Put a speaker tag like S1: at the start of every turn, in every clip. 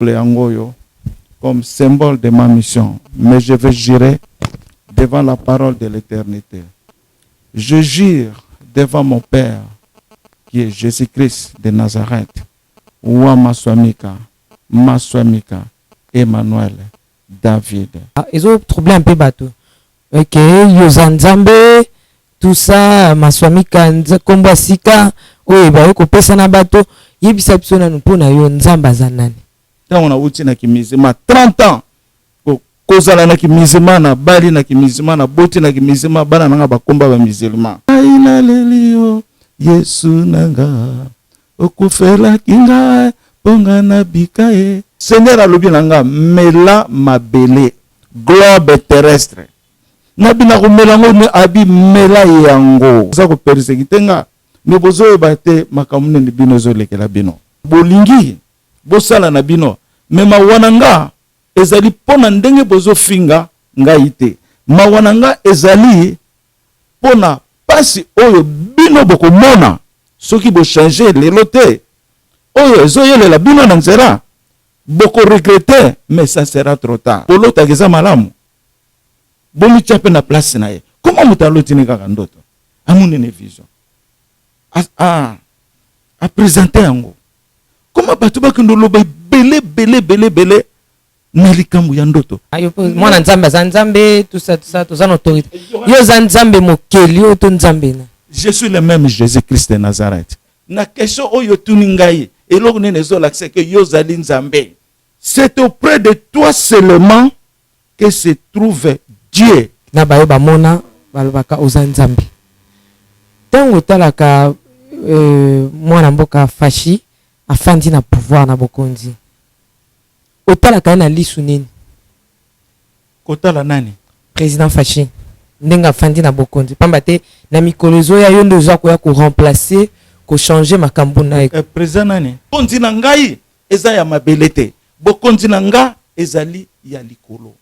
S1: Angoyo comme symbole de ma mission, mais je vais jurer devant la parole de l'éternité. Je jure devant mon Père, qui est Jésus-Christ de Nazareth, Ouamaswamika, Maswamika, Emmanuel, David.
S2: Ils ont troublé un peu bateau. Ok, Yozanzambe, tout ça, Maswamika, Kombasika, oui, bah, kopesa na bateau, yebisa biso na mpona yo nzamba zanani.
S1: Tant on a outi na kimizima 30 ans. Kozala na kimizima na bali na kimizima na boti na kimizima bana nanga bakomba ba musulman. Aina lelio Yesu nanga okufela kinga ponga na bikaye. Seigneur alobi nanga mela mabele globe terrestre. Nabina ko melango ni abi mela yango. Za ko persécuter ne bozo bate makamune ni bino zo lekela bino. Bolingi bosala na bino mema wananga ezali pona ndenge bozo finga ngai te. Mawananga ezali pona pasi oyo bino bokomona soki bo changer lelo te. Oyo ezoyelela bino na nzela boko regretter, mais ça sera trop tard. Polo tageza malamu bomi chape na place na ye. Comment mutaloti ni kaka ndoto amune ne vision a présenter yango. Comment batu bakindolo belé nalikambu ya ndoto.
S2: Mwana nzambe zanzambe tout ça tout ça autorité. Yo zanzambe mokeli oto nzambe na.
S1: Je suis le même Jésus-Christ de Nazareth. Na question oyo tuningai eloko nene zo l'accès que yo zali nzambe. C'est auprès de toi seulement que se trouve Dieu.
S2: Na bayo bamona balobaka ozanzambe. Tango talaka mwana mboka fashi afandi na pouvoir na bokonzi. Otalaka na lisu nini?
S1: Kotala nani?
S2: Président fashi. Ndenga afandi na bokonzi. Pamba te na mikolozo ya yondo za ko ya ko remplacer, ko changer makambo na ye.
S1: Président nani? Bokonzi na ngai eza ya mabelete. Bokonzi na nga ezali ya likolo.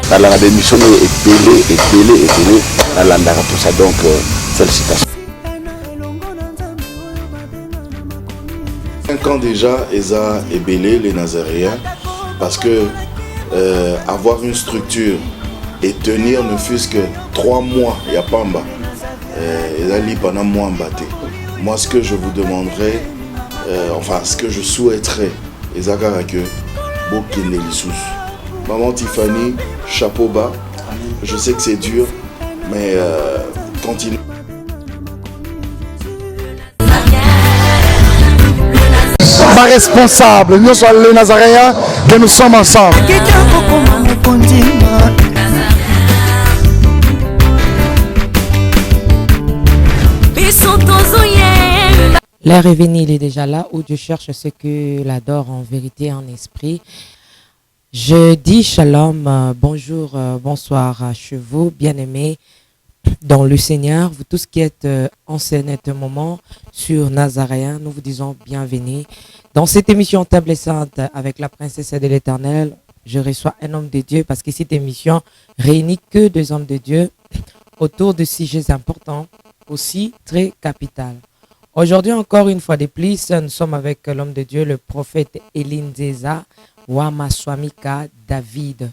S3: Dans la démission est belé, dans l'andara tout ça, donc félicitations. 5 ans déjà, Eza est belé, les Nazaréens, parce que avoir une structure et tenir ne fût-ce que 3 mois, il n'y a pas en bas. Eza li pendant moi en bâté. Moi, ce que je vous demanderais, enfin, ce que je souhaiterais, Eza que Bokine Lissous. Maman Tiffany, chapeau bas. Je sais que c'est dur, mais continue.
S4: Pas responsable, nous sommes les Nazaréens, que nous sommes ensemble.
S2: L'heure est venue, il est déjà là où Dieu cherche ceux qui l'adorent en vérité et en esprit. Je dis shalom, bonjour, bonsoir à vous, bien-aimés dans le Seigneur. Vous tous qui êtes en ce net moment sur Nazaréen, nous vous disons bienvenue. Dans cette émission Table Sainte avec la princesse de l'Éternel, je reçois un homme de Dieu parce que cette émission réunit que 2 hommes de Dieu autour de sujets importants, aussi très capital. Aujourd'hui, encore une fois de plus, nous sommes avec l'homme de Dieu, le prophète Eline Zeza, Ouamaswamika David.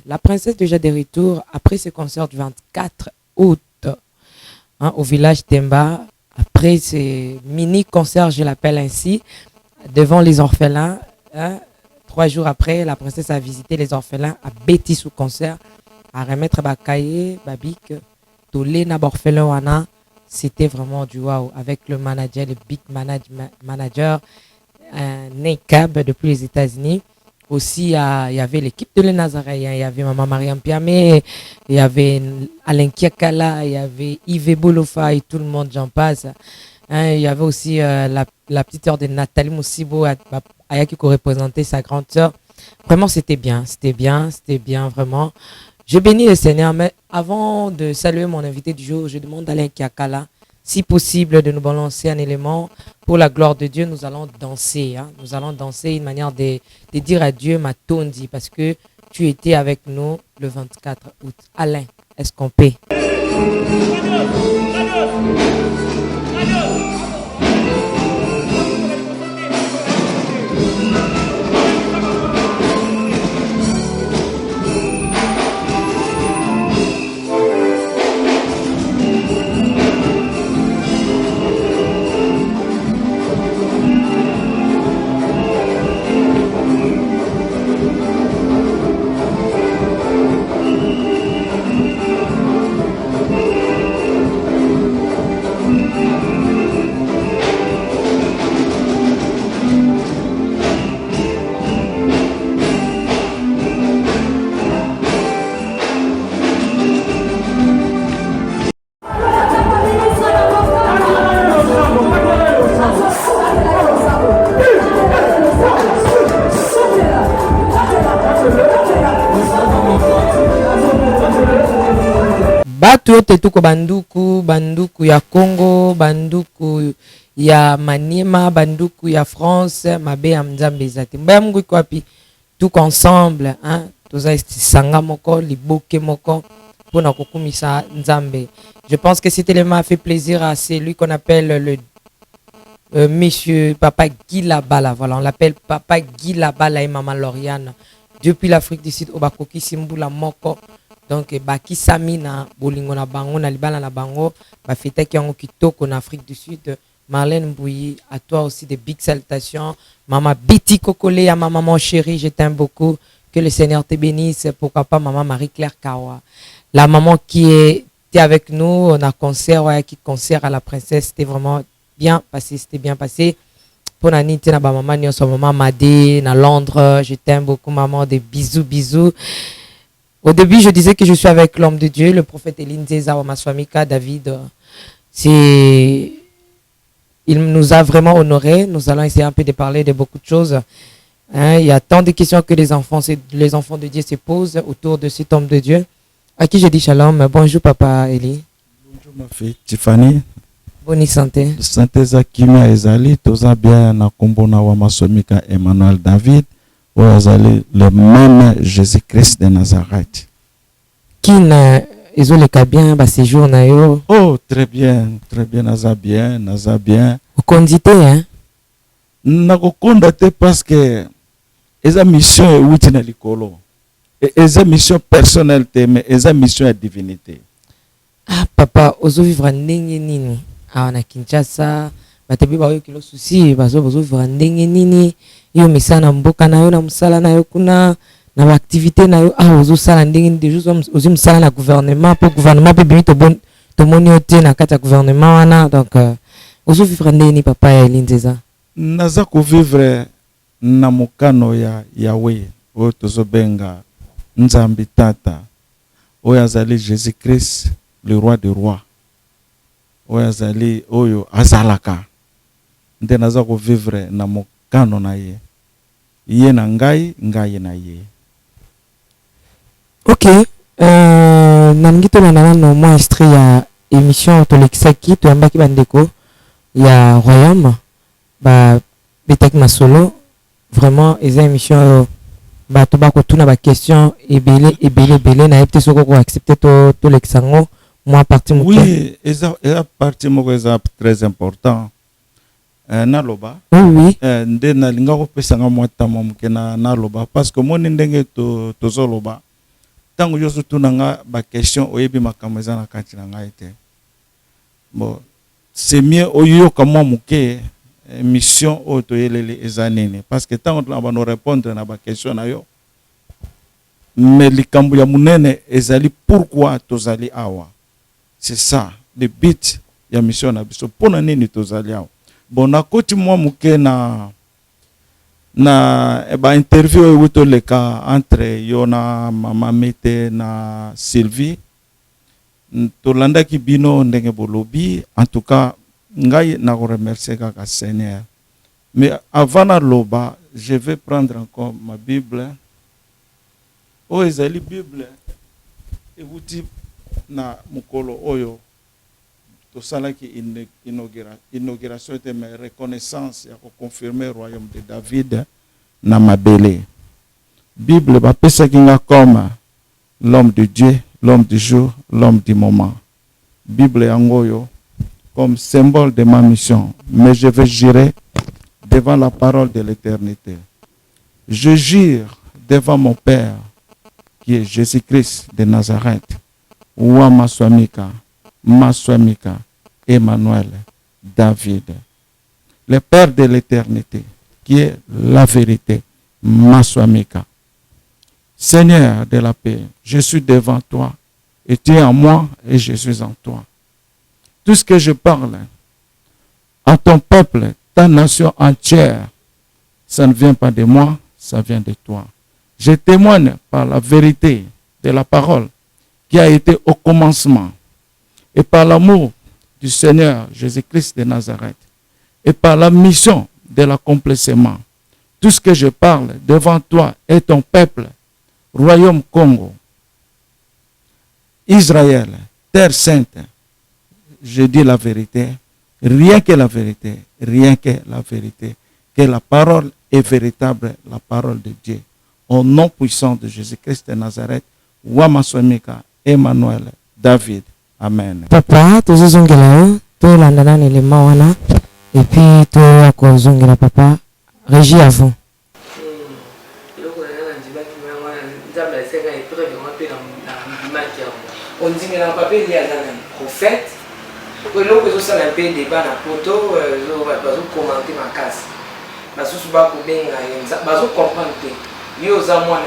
S2: La princesse déjà de retour après ce concert du 24 août au village Temba. Après ce mini-concert, je l'appelle ainsi, devant les orphelins. 3 jours après, la princesse a visité les orphelins à Bétis sous concert, à remettre Bakaye, Babik, Tolena Borfelin. C'était vraiment du wow avec le manager, le big manager. Nekab depuis les États-Unis. Aussi, il y avait l'équipe de les Nazaréens, il y avait Maman Mariam Piamé, il y avait Alain Kiakala, il y avait Yves Bolofa et tout le monde, j'en passe. Il y avait aussi la petite sœur de Nathalie Moussibo, Ayaki qui représentait sa grande sœur. Vraiment, c'était bien, vraiment. Je bénis le Seigneur, mais avant de saluer mon invité du jour, je demande à Alain Kiakala, si possible, de nous balancer un élément pour la gloire de Dieu. Nous allons danser, hein. Nous allons danser une manière de dire à Dieu ma tondi, parce que tu étais avec nous le 24 août. Alain, est-ce qu'on peut? Batu yote tuko banduku ya Congo, banduku ya Maniema, banduku ya France, mabe ya Nzambe zate. Mbaya Mungu iko wapi? Tuko ensemble, hein? Toza sanga moko, liboke moko, pour na kukumisa Nzambe. Je pense que cet élément a fait plaisir à celui qu'on appelle le monsieur Papa Guy Labala. Voilà, on l'appelle Papa Guy Labala et Maman Lauriane. Depuis l'Afrique du Sud, Obakoki Simbula Moko. Donc, baki sami na bolingo na bango na libala na bango ba fête ki yango kitoko na Afrique du Sud. Marlène Mbouyi, à toi aussi des big salutations. Maman Betty Kokole, à ma maman chérie, je t'aime beaucoup. Que le Seigneur te bénisse. Pourquoi pas maman Marie-Claire Kawa. La maman qui était avec nous, on a concert, ouais, qui concert à la princesse, c'était vraiment bien passé, c'était bien passé. Pour Nani, na ba maman ni son maman Madé na Londres, je t'aime beaucoup maman, des bisous bisous. Au début, je disais que je suis avec l'homme de Dieu, le prophète Eline Zéza Omaswamika David. Il nous a vraiment honorés. Nous allons essayer un peu de parler de beaucoup de choses. Hein, il y a tant de questions que les enfants de Dieu se posent autour de cet homme de Dieu. À qui je dis shalom. Bonjour papa Eli.
S1: Bonjour ma fille Tiffany.
S2: Bonne santé.
S1: Santé za kimia ezali toza bien na kombo na Omaswamika Emmanuel David. Le même Jésus-Christ de Nazareth.
S2: Qui n'a pas bien ba séjour na yo?
S1: Oh, très bien, naza bien.
S2: Au condité, hein?
S1: Na kokondate parce que eza mission e wuti na likolo. Eza mission personnelle mais eza mission de divinité.
S2: Ah papa, ozo vivre ndenge nini? Ah na Kinshasa, batebi ba yo kilo souci, bazo vivre ndenge nini? Yo misana mboka na yo na musala na yo kuna na activité na yo ozo sala ndenge de juste ozo musala na gouvernement pour gouvernement pe bimi to moni ote na kata gouvernement wana donc ozo vivre ndenge papa ya Elinzeza.
S1: Naza ko vivre na mokano ya Yahweh o tozo benga Nzambi Tata oyo azali Jésus Christ le roi des rois oyo azali oyo azalaka nde naza ko vivre na mokano na ye. Ye na ngai na ye.
S2: Ok, nangi to na no mo extrait ya émission to lekisaki to yambaki bandeko ya royaume ba betak masolo vraiment eza émission ba to ba ko tuna ba question ebele na yepte soko ko accepter to lekisango moi partie mo.
S1: Oui, eza partie mo eza très important. Naloba
S2: oui
S1: nde nalinga kopesanga mwata momuke na loba parce que moni ndenge tozoloba tango yoso tunanga ba question oyebi makambo eza na kati na ngai te. Bon, c'est mieux oyoka mwa muke mission o toyelele eza nini parce que tango tuna ba no répondre na ba question na yo mais likambo ya munene ezali pourquoi tozali awa. C'est ça le but ya mission na biso pona nini tozali awa. Bon, na koti mwa muke na interview wuto leka entre yo na mama Mete na Sylvie tolanda ki bino ndenge bolobi. En tout cas ngai na ko remercier kaka Seigneur, mais avant na loba je vais prendre encore ma Bible. Oh, ezali Bible. Et vous dites, na mukolo oyo, tout ça là qui inauguration était ma reconnaissance, ya confirmer le royaume de David na mabele. Bible va pesa kinga comme l'homme de Dieu, l'homme du jour, l'homme du moment. Bible yangoyo comme symbole de ma mission, mais je vais jurer devant la parole de l'éternité. Je jure devant mon Père, qui est Jésus-Christ de Nazareth, Ouah Maswamika, Emmanuel, David, le Père de l'éternité, qui est la vérité, Maswamika. Seigneur de la paix, je suis devant toi, et tu es en moi, et je suis en toi. Tout ce que je parle à ton peuple, ta nation entière, ça ne vient pas de moi, ça vient de toi. Je témoigne par la vérité de la parole qui a été au commencement, et par l'amour du Seigneur Jésus-Christ de Nazareth, et par la mission de l'accomplissement. Tout ce que je parle devant toi et ton peuple, Royaume Congo, Israël, Terre Sainte, je dis la vérité, rien que la vérité, rien que la vérité, que la parole est véritable, la parole de Dieu. Au nom puissant de Jésus-Christ de Nazareth, Wamaswamika, Emmanuel, David. Amen.
S2: Papa, tozozongela to landana n'élément wana et puis to akozongela papa. Régie à vous.
S5: On dit que papa il y a un prophète. Que l'on peut aussi un peu débat na poto, on va commenter ma casse. Parce que souvent qu'on bien, parce qu'on comprend que il y a aux amours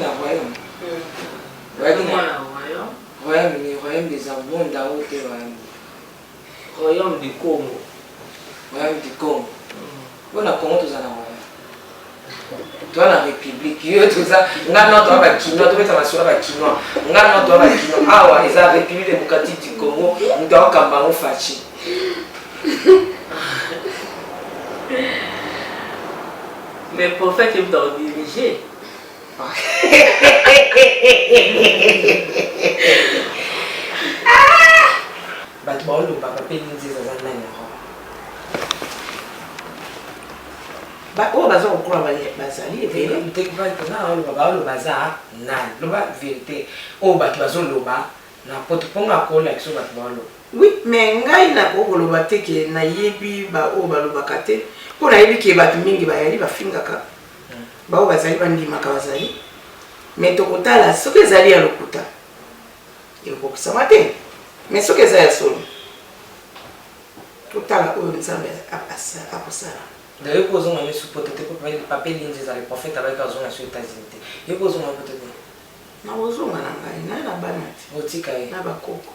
S5: na royaume. Royaume des amours dans le royaume du Congo. Royaume du Congo. On a comment tous en avoir. Toi la République, tout ça, on a notre travail chinois, tout ça sur la chinois, on a notre travail chinois. Ah ouais, c'est la République démocratique du Congo, on doit cambaron fachi.
S6: Mais le prophète, il doit diriger.
S5: Bah tu vois le papa paye une dizaine d'années. Bah oh bah ça on croit bazali et le tek va na le bazar na le ba vérité oh bah tu vas le ba na poto ponga ko like so bah tu lo. Oui mais ngai na ko lo ba teke na yebi ba oh ba lo ba kate ko na yebi ke ba mingi ba yali ba finga ka ba oh bazali ba ndima ka bazali mais to kotala soki ezali ya lokuta il faut que ça mate mais soki ezali ya solo totala oyo nzambe apasala. D'ailleurs, posons un sous peut-être pour papier ligne des prophètes avec un zone à sur États-Unis. Il posons un peut-être. Na ozo mananga ina na banati. Otika e. Na bakoko.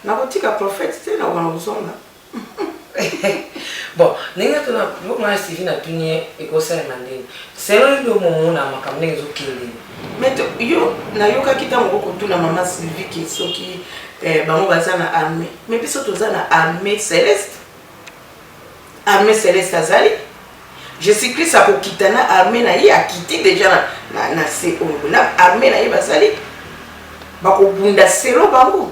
S5: Na otika prophète c'est na wana ozonga. Bon, nenga tona moi Stevie na tunie ekosa mandeni. Selon le moment na makamne zo kindi. Mais yo na yoka kita moko tuna mama Sylvie qui soki bango bazana armée. Mais biso tozana armée céleste. Armée céleste azali. Jésus-Christ a pour quitter na armée na yi a quitté déjà na c'est na armée na yi bazali. Ba ko bunda selo bango.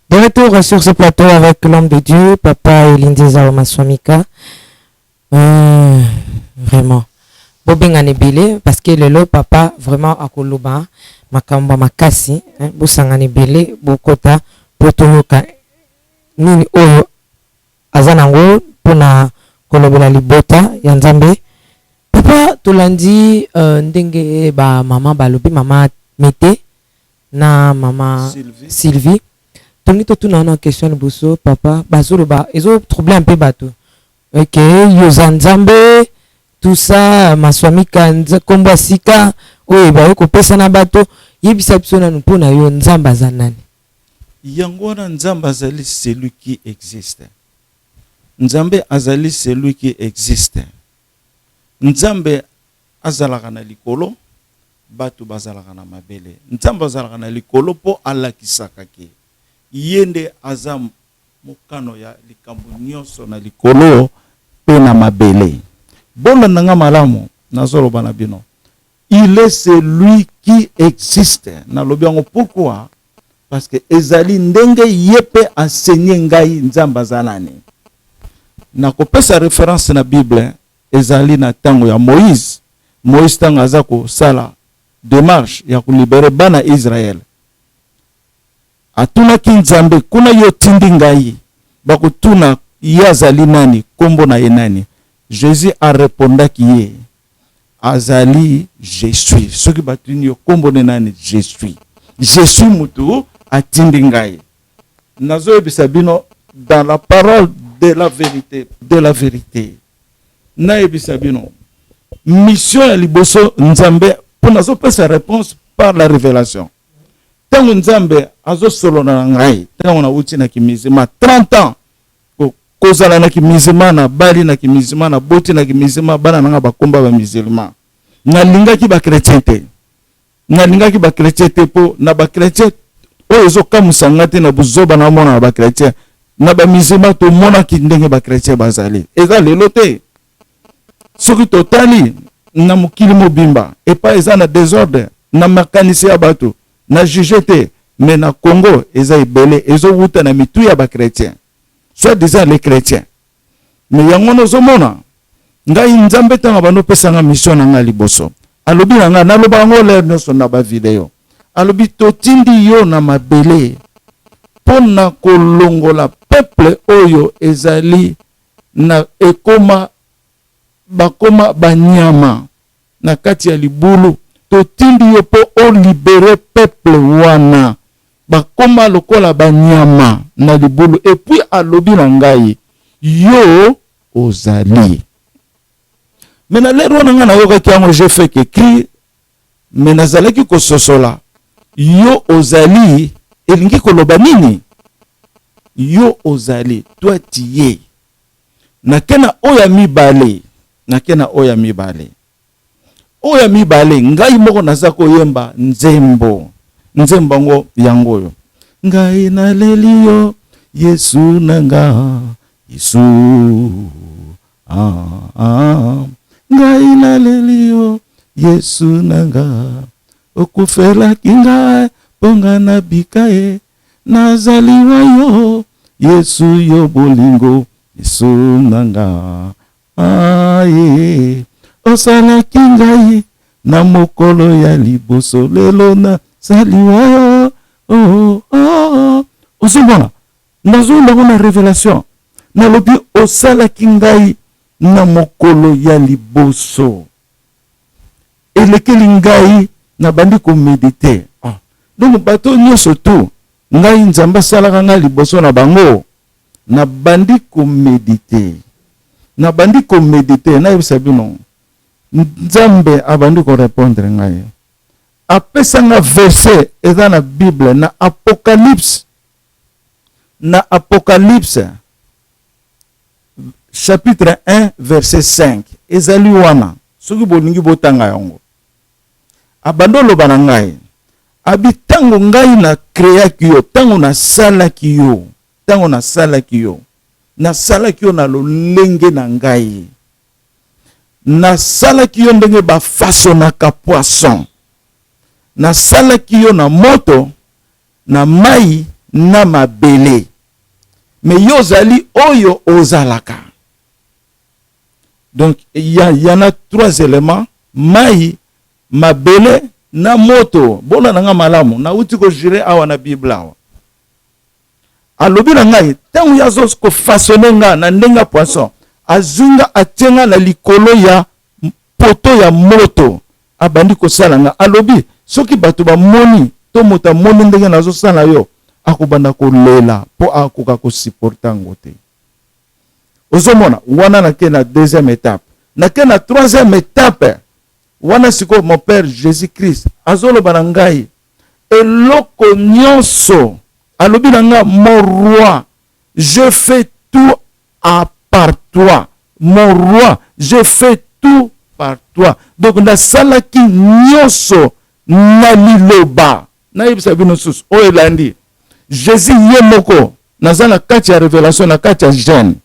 S2: De retour sur ce plateau avec l'homme de Dieu, papa Elindiza Maswamika. Vraiment. Bobenga nebele parce que le papa vraiment akoloba makamba makasi, bosanga nebele bokota potoloka nini oyo azanango pona kolobola libota ya Nzambe. Papa tolandi ndenge ba mama balobi mama Mete na mama Sylvie. Toni to tuna na question boso papa bazoloba ezo troublé un peu bato. OK, yo Nzambe tout ça Maswamika komba sika oyo ba ko pesa na bato yebisa biso na mpona yo Nzambe azanani.
S1: Yango na Nzambe azali celui qui existe. Nzambe azali celui qui existe. Nzambe azalaka na likolo, batu bazalaka na mabele. Nzambe azalaka na likolo po alakisaka ke. Yende azam mokano ya likambo nyonso na likolo pe na mabele. Bon nanga malamu nazolo bana bino. Il est celui qui existe. Na lobiango pourquoi? Parce que ezali ndenge yepe enseigner ngai nzamba zanani. Na kopesa référence na Bible ezali na tango ya Moïse. Moïse tango azako sala démarche ya kulibere bana Israël. Atuna kinzambe kuna yo tindi ngai. Bakutuna yazali nani kombo na yenani. Jésus a répondaki ye. Azali je suis. Ce qui batuni yo kombo nani je suis. Je suis mutu atindi ngai. Nazo ebisabino dans la parole de la vérité, de la vérité. Na ebisabino. Mission ya liboso nzambe pour nazo pesa réponse par la révélation. Tango nzambe azo solo na ngai, tango na uti na kimizima 30 ans. Kozala na kimizima na bali na kimizima na boti na kimizima bana nanga bakomba ba musulman. Nalingaki ba chrétien te. Nalingaki ba chrétien te po na ba chrétien oyo zo kamusanga te na buzoba na mona ba chrétien. Na ba musulman to mona ki ndenge ba chrétien bazali. Eza lelo te. Soki totali na mukili mobimba et pas eza na désordre na makanisi ya bato na juge te mais na Congo eza ebele ezo wuta na mitu ya ba chrétien. Soit disant les chrétiens. Mais yango nozomona ngai nzambe tanga bano pesanga mission na nga liboso. Alobi na nga naloba ngo le nyonso na ba video. Alobi totindi yo na mabele pona kolongola peuple oyo ezali na ekoma bakoma banyama na kati ya libulu. Totindi yo po o libere peuple wana bakoma lokola banyama na libulu. Et puis alobi na ngai yo ozali. Mais na lero na nga na yoka kiango je fais qu'écrit mais nazalaki ko sosola yo ozali elingi koloba nini? Yo ozali toi tiye nakena oya mibale nakena oya mibale oya mibale ngai moko nazako yemba nzembo nzembo ngo yango yo ngai na lelio Yesu nanga Yesu ngai na lelio Yesu nanga okufela kinga ponga na bikae nazaliwa yo Yesu yo bolingo Yesu nanga aye osala kingai na mokolo ya liboso lelo na saliwa yo osomona nazo na révélation na lobi osala kingai na mokolo ya liboso elekeli ngai na bandi ko méditer donc bato nyonso tu ngai nzamba salaka ngai liboso na bango na bandi ko méditer na yebisa bino nzambe abandi ko répondre ngai apesa nga verset eza na Bible na Apocalypse chapitre 1 verset 5 ezali wana soki bolingi botanga yango abando loba na ngai abi tango ngai na créaki yo tango na salaki yo na lolenge na ngai na salaki yo ndenge ba fasonaka poisson na salaki yo na moto na mai na mabele mais yo zali oyo ozalaka. Donc il y en a 3 éléments mai mabele na moto bona nanga malamu na uti ko jure awa na Bible awa alobi na ngai tango yazo ko façonner nga na ndenga poisson azunga atenga na likolo ya poto ya moto abandi ko sala nga alobi soki bato ba moni to mota moni ndenge nazo sala yo akubanda ko lela po akoka ko supporter ngote ozomona wana na ke na deuxième étape na ke na troisième étape wana siko mon père Jésus-Christ azolo banangai eloko nyonso alobi nanga mon roi je fais tout par toi mon roi je fais tout par toi donc na salaki nyonso na liloba na yebisa bino sus o elandi Jésus yemoko nazala kati ya révélation na kati ya Jean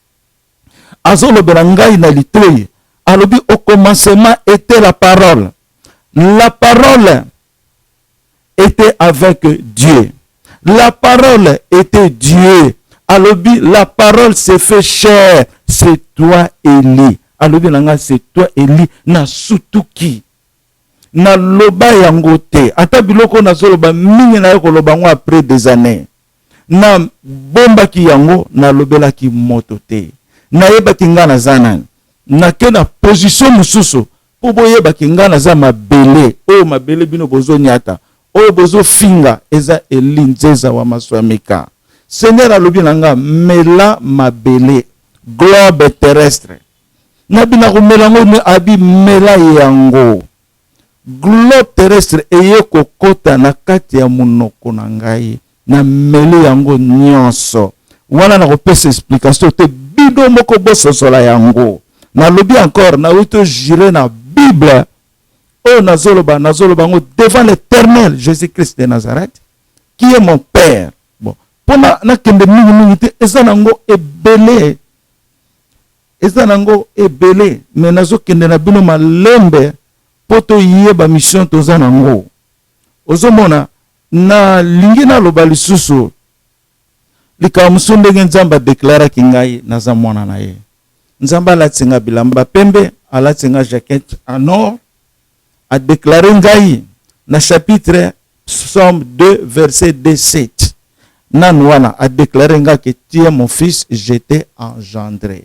S1: azolo banangai na litoi alobi au commencement était la parole. La parole était avec Dieu. La parole était Dieu. Alobi, la parole s'est fait chair. C'est toi, Élie. Alobi nanga, c'est toi, Élie. Na sutuki. Na loba yango te. Ata biloko na soloba mingi na yoko loba ngo après des années. Na bomba ki yango, na lobela ki moto te. Na yeba ki nga na zanani. Na ke na position mususu. Po boyeba ki nga na za mabele. O mabele bino bozo nyata. O bozo finga. Eza Eli nzeza wa maswamika. Seigneur alobi nanga mela mabele. Globe terrestre. Na bina kumela ngo ne abi mela yango. Globe terrestre eye kokota na kati ya munoko na ngai. Na mele yango nyonso. Wana na kopesa explication te bido moko bososola yango. Na lobi encore na wito jire na Bible. Oh nazoloba ngo devant l'Éternel Jésus-Christ de Nazareth qui est mon père. Bon, pona na kende mingi te ezanango ebele. Ezanango ebele mais nazo kende na bino malembe poto yeba mission tozanango. Ozomona na lingi na loba lisusu likamusu ndenge nzamba deklara kingai naza mwana na ye. Nzamba alatinga bilamba pembe, alatinga jaquette en or, a déclaré ngai na chapitre Psaume 2 verset 17. Nanwana a déclaré ngai que tu es mon fils, je t'ai engendré.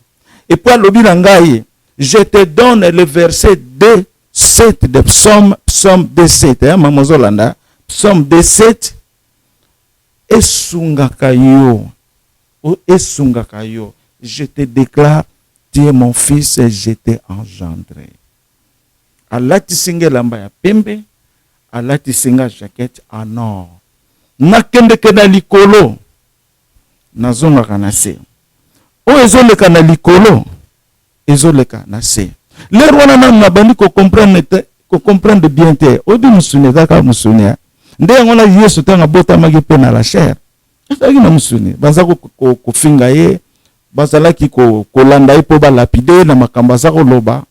S1: Et puis lobi ngai, je te donne le verset 2 7 de Psaume 17 hein mamozolanda. Psaume 17 esungaka yo. O esungaka yo. Je te déclare, tu es mon fils et je t'ai engendré. Alati singe lamba ya pembe, alati singa jaquette en or. Nakende ke na likolo, nazonga na se. O ezoleka na likolo, ezoleka na se. Le rwana na bandi ko comprendre bien te. Obi musune kaka musune. Nde ngona Yesu tanga bota magi pe na la chair. Ezaki na musune. Banza ko finga ye, bazalaki ko landa ye po ba lapide na makamba za ko loba.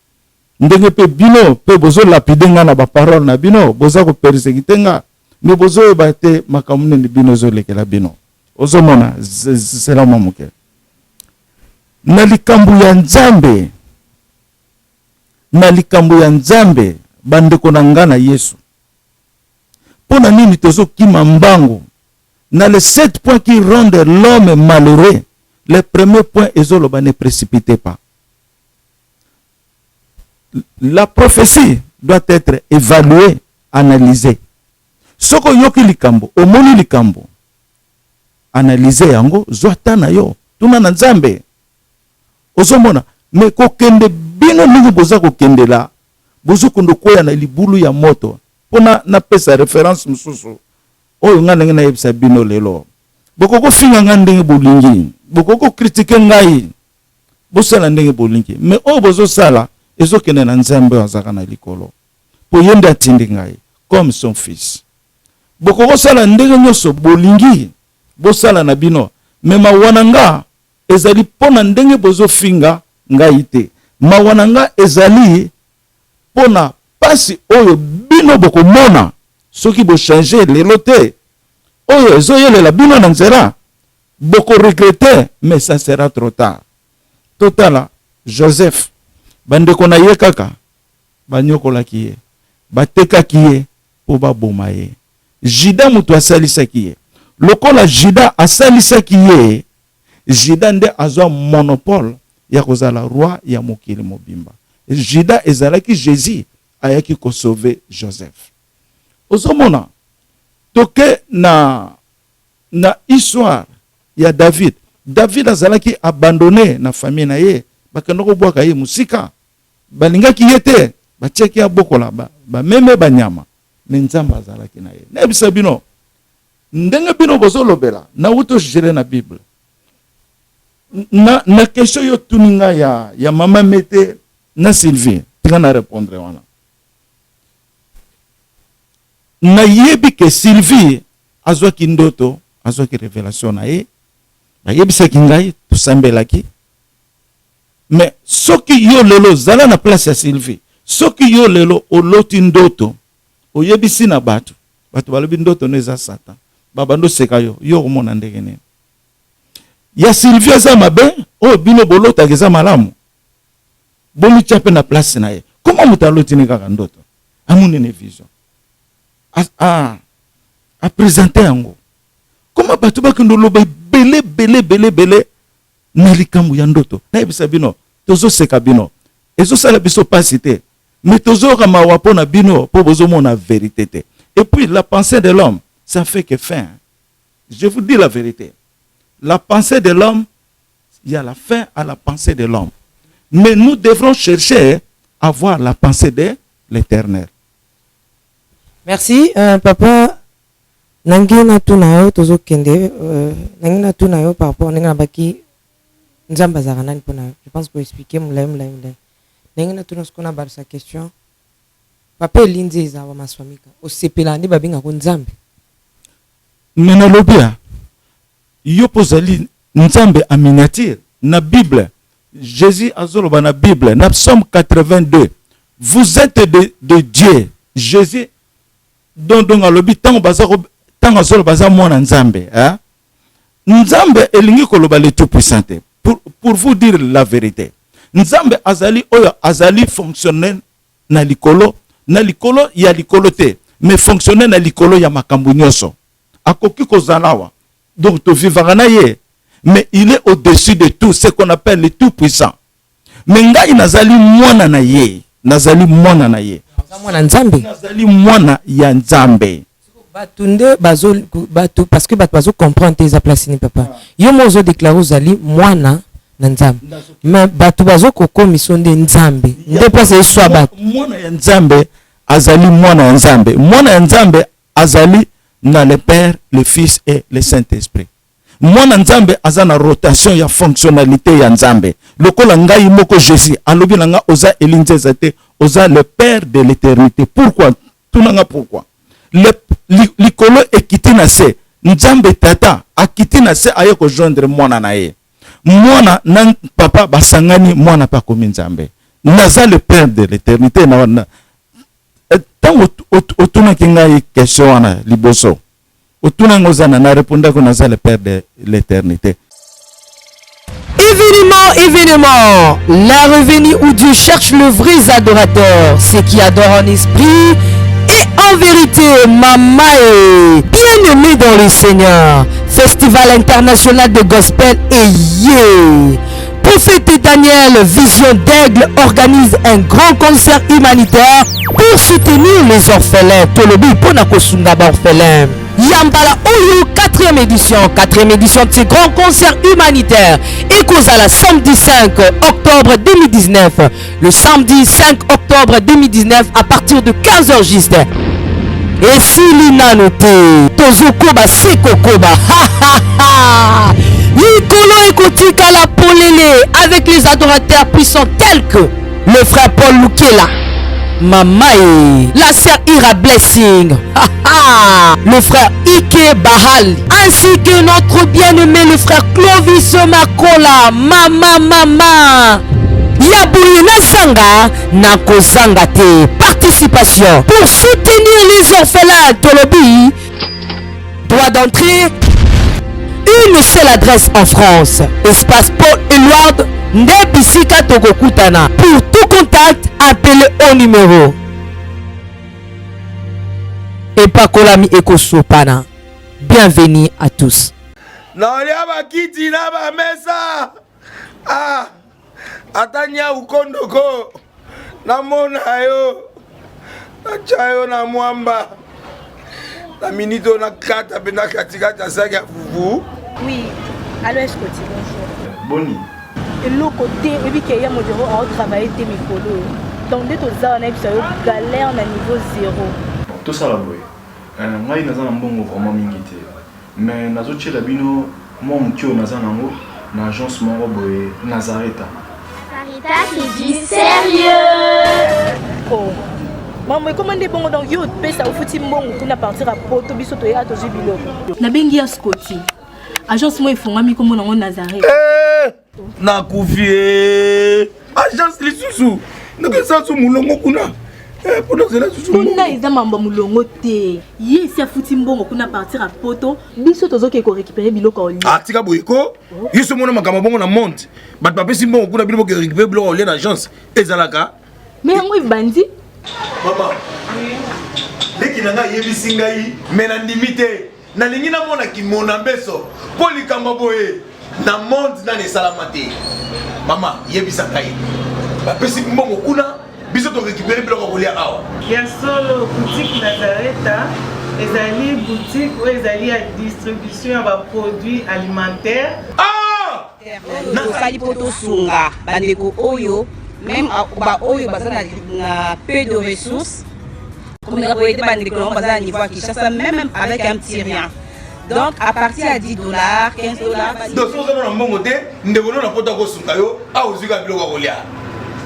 S1: Ndenge pe bino pe bozo lapide nga na ba parole na bino, boza ko persécuter nga. Me bozo ba te makamune ni bino zo lekela bino. Ozomona c'est la mamuke. Na likambu ya Nzambe. Na likambu ya Nzambe bandeko na nga na Yesu. Pona nini tozo kima mbango. Na les 7 points qui rendent l'homme malheureux, le premier point ezoloba ne précipitez pas. La prophétie doit être évaluée, analysée. Soko yoki likambo, omoni likambo. Analyser yango, zwata na yo, tuna na Nzambe. Ozomona, me kokende bino ningi boza kokende la, bozo kondo koya na libulu ya moto. Pona na pesa référence mususu. Oyo nga ndenge na yebisa bino lelo. Bokoko finga nga ndenge bolingi. Bokoko critiquer ngai. Bosala ndenge bolingi. Me oyo bozo sala, ezokende na Nzambe azaka na likolo. Po yende atindi ngai comme son fils. Bokoko sala ndenge nyoso bolingi. Bosala na bino. Me mawananga ezali pona ndenge bozo finga ngai te. Mawananga ezali pona pasi oyo bino boko mona soki bo changer lelo te oyo ezoyelela bino na nzela boko regretter mais ça sera trop tard. Totala Joseph bandeko na ye kaka banyokolaki ye batekaki ye po baboma ye. Jida mutu asalisaki ye lokola Jida asalisaki ye, Jida nde azwa monopole ya kozala roi ya mokili mobimba. Jida ezalaki Jésus ayaki ko sauver Joseph. Ozomona toke na histoire ya David. David azalaki abandonné na famille na ye, bakendoko bwaka ye musika. Balingaki yete, bacheki ya bokola ba meme banyama. Mais Nzambe azalaki na ye. Nebisa bino. Ndenge bino bozolobela na uto jere na Bible. Na question yo tuninga ya mama Mete na Sylvie, tika na répondre wana. Na yebi ke Sylvie azwaki ndoto, azwaki révélation na ye. Na yebisa ki ngai tusambelaki. mais soki yo lelo zala na place ya Sylvie, soki yo lelo oloti ndoto oyebisi na bato balobi ndoto neza Satan babando seka yo komona ndenge nini ya Sylvie eza mabe o bino bolota keza malamu bomi chape na place na ye comment mutaloti ni kaka ndoto amune ne vision a présenter yango comment bato bakendo loba bele na likambo ya ndoto na yebisa bino tozo seka bino ezo sala biso pasité mais tozo kama wapo na bino po bozo mona vérité te. Et puis la pensée de l'homme ça fait que fin. Je vous dis la vérité, la pensée de l'homme, il y a la fin à la pensée de l'homme, mais nous devrons chercher à voir la pensée de l'Éternel.
S2: Merci papa. Nangina tunayo tozo kende nangina tunayo par rapport à baki nzamba zaranani pona. Je pense que expliquer mulaim. Nangina tunayo ce qu'on a bar sa question. Papa linze za wa maswamika. O sepela ndi babinga ko nzambe.
S1: Mena lobia. Yo pozali nzambe a miniature na Bible. Jésus azoloba na Bible na Psaume 82. Vous êtes de Dieu. Jésus donc alobi tango bazako tango solo baza mwana nzambe, hein? Nzambe elingi koloba le tout puissant. Pour vous dire la vérité. Nzambe azali oyo azali fonctionner na likolo ya likolo te, mais fonctionner na likolo ya makambo nyonso. Akoki kozalawa. Donc to vivara na ye, mais il est au-dessus de tout, ce qu'on appelle le tout puissant. Mais ngai nazali mwana na ye, nazali mwana na ye. Nazali mwana ya nzambe.
S2: Batunde bato parce que bato comprendre tes places ni papa. Yo mozo déclarer zali mwana na nzambe. Mais bato bazo kokomiso nde nzambe. Nde place so bato.
S1: Mwana ya nzambe azali mwana ya nzambe. Mwana ya nzambe azali na le Père, le Fils et le Saint-Esprit. Mwana nzambe azana rotation ya fonctionnalité ya nzambe. Lokola ngai moko Jésus alobi nanga oza elinzeza te, oza le Père de l'éternité. Pourquoi? Tunanga pourquoi? Likolo ekiti na se nzambe tata akiti na se aye ko joindre mwana na ye. Mwana na papa basangani mwana pa komi nzambe. Naza le Père de l'éternité na wana. Tant otuna kinga question wana liboso. Otuna ngozana na répondre ko naza le Père de l'éternité.
S2: Événement, la revenue où Dieu cherche le vrai adorateur, ceux qui adorent en esprit et en vérité. Mamae, bien-aimé dans le Seigneur, Festival international de gospel et Prophète Daniel, Vision d'Aigle organise un grand concert humanitaire pour soutenir les orphelins. Tolobi pona kosunga ba orphelins. Yambala Oyo, 4e édition de ce grand concert humanitaire. Et Kozala, samedi 5 octobre 2019. Le samedi 5 octobre 2019 à partir de 15h juste. Et si l'inanoté, Tozokoba Sekokoba, Nicolo Ekotika la Polélé avec les adorateurs puissants tels que le frère Paul Lukela, Mamae, la sœur Ira Blessing, le frère Ike Bahal, ainsi que notre bien-aimé le frère Clovis Makola, Mama. Yabouna Sanga Nakozanga te. Participation pour soutenir les orphelins Tolobi. Droit d'entrée, une seule adresse en France. Espace Paul Éluard Ndebisika Togokutana. Pour tout contact, appelez au numéro. Et Pakolami Ekosopana. Bienvenue à tous.
S7: Atanya ukondoko namona yo nachayo na mwamba na minito na kata bena katikata saka fufu.
S8: Oui, allô, est-ce que tu bonjour.
S3: Boni.
S8: Et le côté et puis qu'il y a mon bureau à travailler tes micros. Donc dès que ça on a eu galère na niveau 0.
S3: Tout ça là boy. Ngai naza na mbongo vraiment mingi te. Mais nazo tshela bino mo mutio naza nango na agence moko boy Nazareta.
S9: C'est du sérieux.
S8: Oh. Maman, comment des bons donc yo pesa au fouti mbongo pour na partir à Poto biso to ya to jubilo.
S9: Na bengi ya Scotty. Agence moi ifungami comme na Nazareth.
S7: Na kufie. Agence lisusu. Naka sasu mulongo kuna. Pour cela susu.
S8: Kuna eza mamba mulongo te. Ye si afuti mbongo kuna partir à poto. Biso tozoke ko récupérer biloko oli.
S7: Ah tika boyeko. Yeso mona makamba bongo na monte. Bat papa si mbongo kuna biloko récupérer biloko oli na agence. Ezalaka.
S8: Mais yango bandi.
S7: Maman. Deki nanga yebisi ngai mena ndimite. Na lingi na mona ki mona mbeso. Poli kamba boye. Na monde na ne salamate. Mama yebisa ngai. Ba pesi mbongo kuna biso to récupérer biloko kolia awa.
S10: Ya solo boutique Nazareta ezali boutique où ezali à distribution ya produits alimentaires.
S7: Ah!
S11: Sali poto sunga bandeko oyo même ba oyo bazana na peu de ressources. Comme la boîte bandeko bazana niveau à Kinshasa même avec un petit rien. Donc à partir à $10, $15.
S7: Donc si on a un bon côté, nous devons nous apporter au sungayo à ozuga biloko kolia.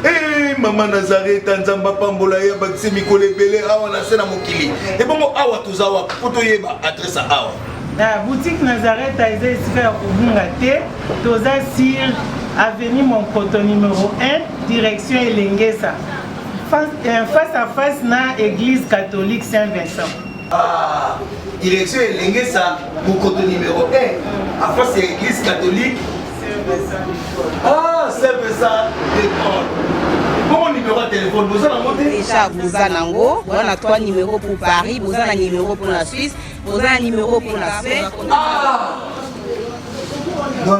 S7: Eh maman Nazareta nzamba pambola ya bakse mikole belé awa na sena mokili. Et bon awa tuzawa poto yeba adresse awa.
S10: La boutique Nazareta est ici à Kubungate, toza sur avenue Monkoto numéro 1, direction Elengesa. Face à face na église catholique Saint-Vincent.
S7: Ah, direction Elengesa, Monkoto numéro 1, à face à l'église catholique Saint-Vincent. Ah, Saint-Vincent d'école. Bon numéro de téléphone, vous en avez
S11: déjà, vous en avez 3 numéros pour Paris, vous en avez un numéro pour la Suisse, vous en avez un numéro pour la Suède.
S7: Ah! Non.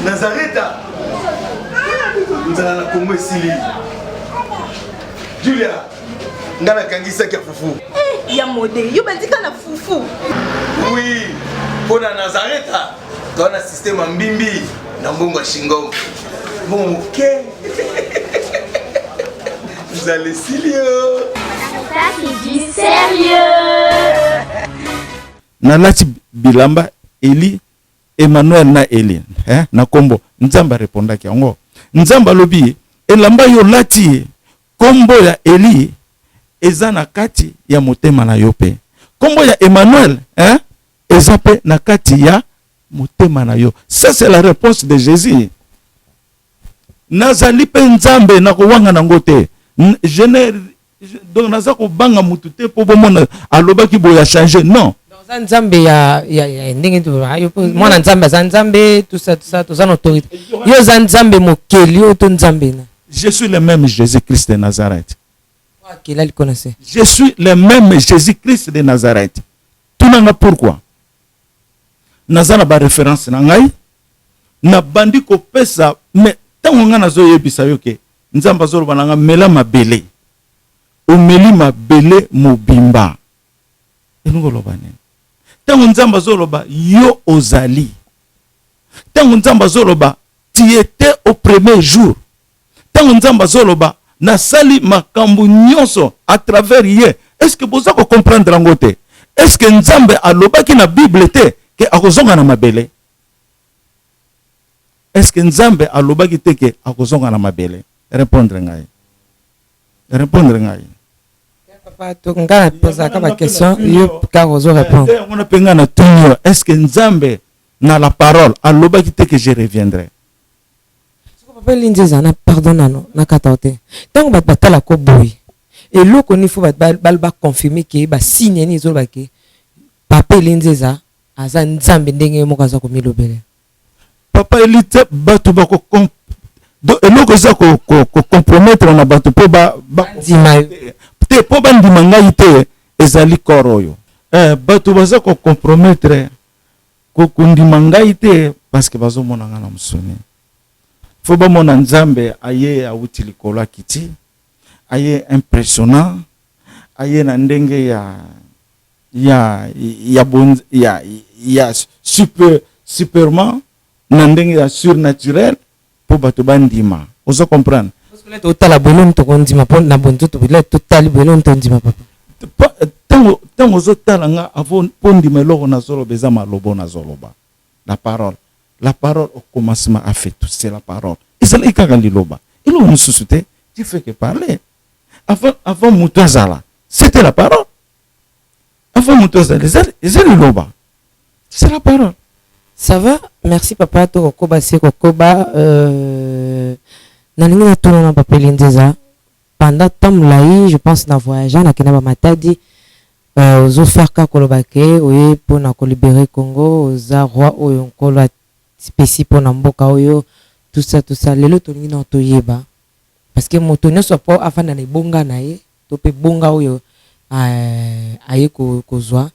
S7: Nazareta. Nous allons la combo ici. Julia, nous allons kangisa kia fufu.
S8: Eh, ya modé, yo bandika na fufu.
S7: Oui, pour la Nazareta, tu as un système en bimbi, dans bongo shingo. Bon, ok. Vous allez sérieux.
S9: Ça c'est du sérieux.
S1: Nalati bilamba Eli Emmanuel na Eli na kombo Nzamba répondaki yango Nzamba lobi elamba yo lati kombo ya Eli eza na kati ya motema na yo pe kombo ya Emmanuel eza pe na kati ya motema na yo. Ça c'est la réponse de Jésus. Nazali pe Nzambe na kowanga nango te. Je ne donc naza ko banga mutu te po bomona alobaki boya changer non.
S2: Nzambe ya ndenge tu ayo mwana Nzambe za Nzambe tout ça to za autorité. Yo za Nzambe mokeli o to Nzambe na.
S1: Je suis le même Jésus-Christ de Nazareth.
S2: Qu'il a le connaissait.
S1: Je suis le même Jésus-Christ de Nazareth. Tout nanga pourquoi? Nazana ba référence na ngai na bandi ko pesa mais tango nga nazo yebisa yoke Nzamba zolo bananga mela mabele. Omeli mabele mobimba. Enungo lobane. Tango Nzamba zolo ba yo ozali. Tango Nzamba zolo ba tu étais au premier jour. Tango Nzamba zolo ba na sali makambu nyonso à travers ye. Est-ce que vous avez comprendre langote? Est-ce que Nzambe alobaki na Bible te ke akozonga na mabele? Est-ce que Nzambe alobaki te ke akozonga na mabele? Répondre ngai.
S2: Papa, tu ngana poser la question, yo karozo répondre.
S1: On a penga na tunyo. Est-ce que Nzambe na la parole alobaki te que je reviendrai?
S2: Papa lindiza na pardonnano na kataote. Tango bat batala ko boy. Et loko ni faut ba confirmer que ba signe ni zo ba ke. Papa lindiza aza Nzambe ndenge mokaza ko milobele.
S1: Papa elite batu ba ko eloko za ko compromettre na batu po ba
S2: ndima
S1: te po ba ndima ngai te ezali koroyo. Batu baza ko compromettre ko ndima ngai te parce que bazo mona ngana musuni. Faut ba mona Nzambe aye awuti likolo kiti. Aye impressionnant. Aye na ndenge ya superman na ndenge ya surnaturel po bato bandima. Ozo comprendre?
S2: Parce que là la bolon to kondima po na bonto to bila total bolon to ndima papa.
S1: Tango ozo talanga avant po ndima loko na zolo beza malobo na zoloba. La parole au commencement a fait tout, c'est la parole. Isala ikaka liloba. Ilo mususute, tu fais que parler. Avant Moutouazala, c'était la parole. Avant Moutouazala, c'est la parole.
S2: Ça va? Merci papa. To kokoba se kokoba. Nalingi na tourner na papa Lindeza. Pendant temps je pense na voyager na kena ba matadi. Ozo faire ka kolobake oye pour na libérer Congo. Oza roi oyo nkolo spécifique pour na mboka oyo. Tout ça. Lelo tolingi na toyeba. Parce que moto nyonso po afana na bonga na ye. To pe bonga oyo aye kozwa.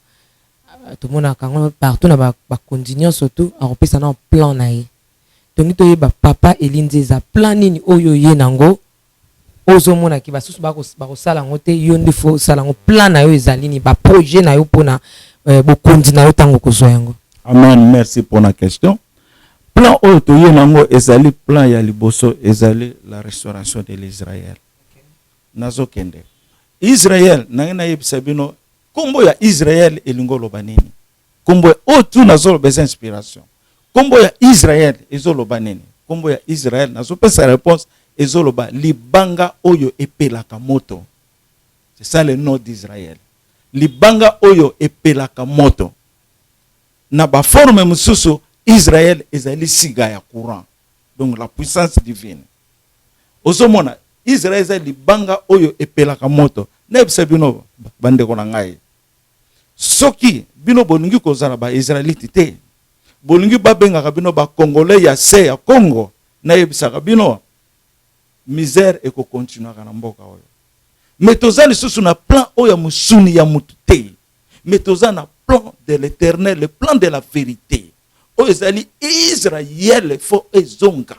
S2: Tout le monde a partout na ba continuer surtout à repérer na plan na ye. Tongi toyeba papa Elinzeza plan nini oyo ye nango ozo mona ki basusu ba ko sala ngote yo ndifo sala ngo plan na yo ezali ni ba projet na yo pona bo kondi na yo tango kozwa yango.
S1: Amen, merci pour la question. Plan oyo to ye nango ezali plan ya liboso ezali la restauration de l'Israël. Nazo kende. Israël na yebisa bino kombo ya Israël elingolo banini. Kombo otu nazo bez inspiration. Kombo ya Israël ezoloba nini? Kombo ya Israël nazo pesa réponse ezoloba libanga oyo epelaka moto. C'est ça le nom d'Israël. Libanga oyo epelaka moto. Na ba forme mususu Israël ezali siga ya courant. Donc la puissance divine. Ozomona Israël ezali libanga oyo epelaka moto. Nebisa bino bande ko na ngai. Soki bino bolingi kozala ba Israélite te. Bolingi babenga bino ba Congolais ya se ya Congo na yebisaka bino misère eko continuer na mboka oyo. Mais tozali susu na plan oyo musuni ya mutu te. Mais tozali na plan de l'Éternel, le plan de la vérité. Oyo ezali Israël fo ezonga.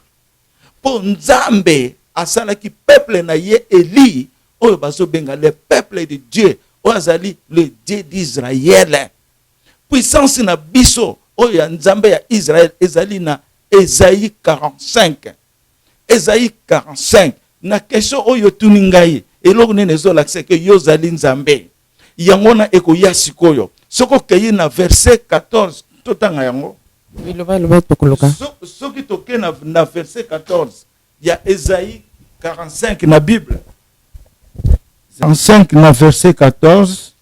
S1: Po Nzambe asalaki peuple na ye Eli oyo bazo benga le peuple de Dieu. Oazali le Dieu d'Israël. Puissance na biso oya Nzambe ya Israël ezali na Esaïe 45. Esaïe 45 na question oyo tuningai eloko nene zo lakse ke yozali Nzambe. Yango na eko ya sikoyo. Soko keyi na verset 14 totanga yango.
S2: Loba tokoloka.
S1: Soki toke na verset 14 ya Esaïe 45 na Bible. 45 na verset 14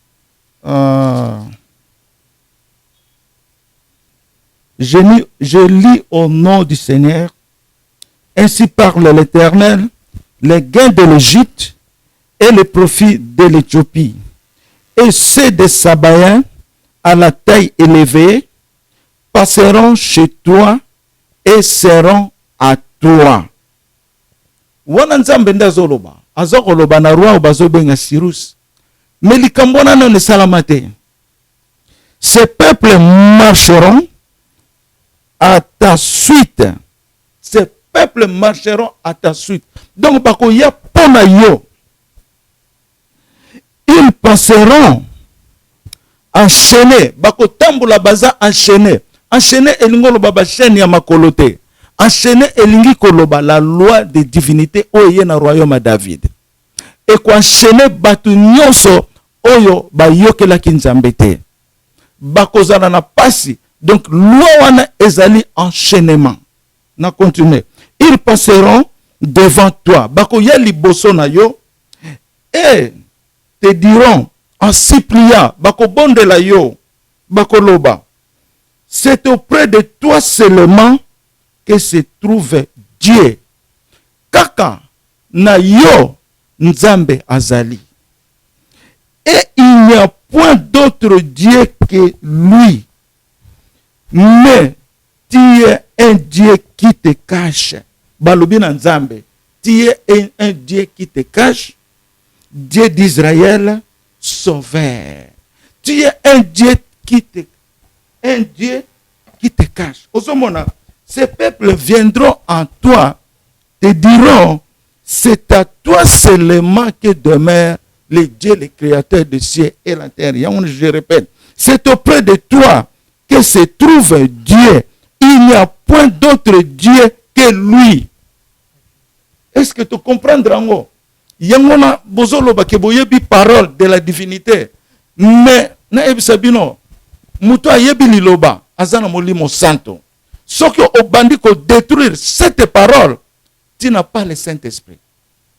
S1: je lis au nom du Seigneur. Ainsi parle l'Éternel, les gains de l'Égypte et les profits de l'Éthiopie et ceux des Sabaïens à la taille élevée passeront chez toi et seront à toi. Wana Nzambe ndazoloba azokoloba na roi bazobenga Cyrus mais likambo nano ne salamate. Ces peuples marcheront à ta suite. Ces peuples marcheront à ta suite. Donc bako ya pona yo. Ils passeront enchaînés. Bako tambula baza enchaînés. Enchaînés elingolo baba chaîne ya makolote. Enchaîné elingi koloba la loi de divinité oye na royaume David. Et quoi enchaîné batu nyonso oyo ba yokela Nzambe te. Bakozala na pasi. Donc loi wana ezali enchaînement. Na continuer. Ils passeront devant toi. Bako ya liboso na yo et te diront en suppliant bako bondela yo bako loba. C'est auprès de toi seulement que se trouve Dieu. Kaka na yo Nzambe azali. Et il n'y a point d'autre Dieu que lui. Mais tu es un Dieu qui te cache. Balobi na Nzambe. Tu es un Dieu qui te cache. Dieu d'Israël, sauveur. Tu es un Dieu qui te cache. Osomona, ces peuples viendront en toi, te diront, c'est à toi seulement que demeure le Dieu, le créateur des cieux et la terre. Je répète, c'est auprès de toi que se trouve Dieu. Il n'y a point d'autre Dieu que lui. Est-ce que tu comprends, Drango? Yangona bozolo bakeboyebi parole de la divinité. Mais na ebisabino muto ayebi liloba azana molimo santo. Soki obandi ko détruire cette parole, tu n'as pas le Saint-Esprit.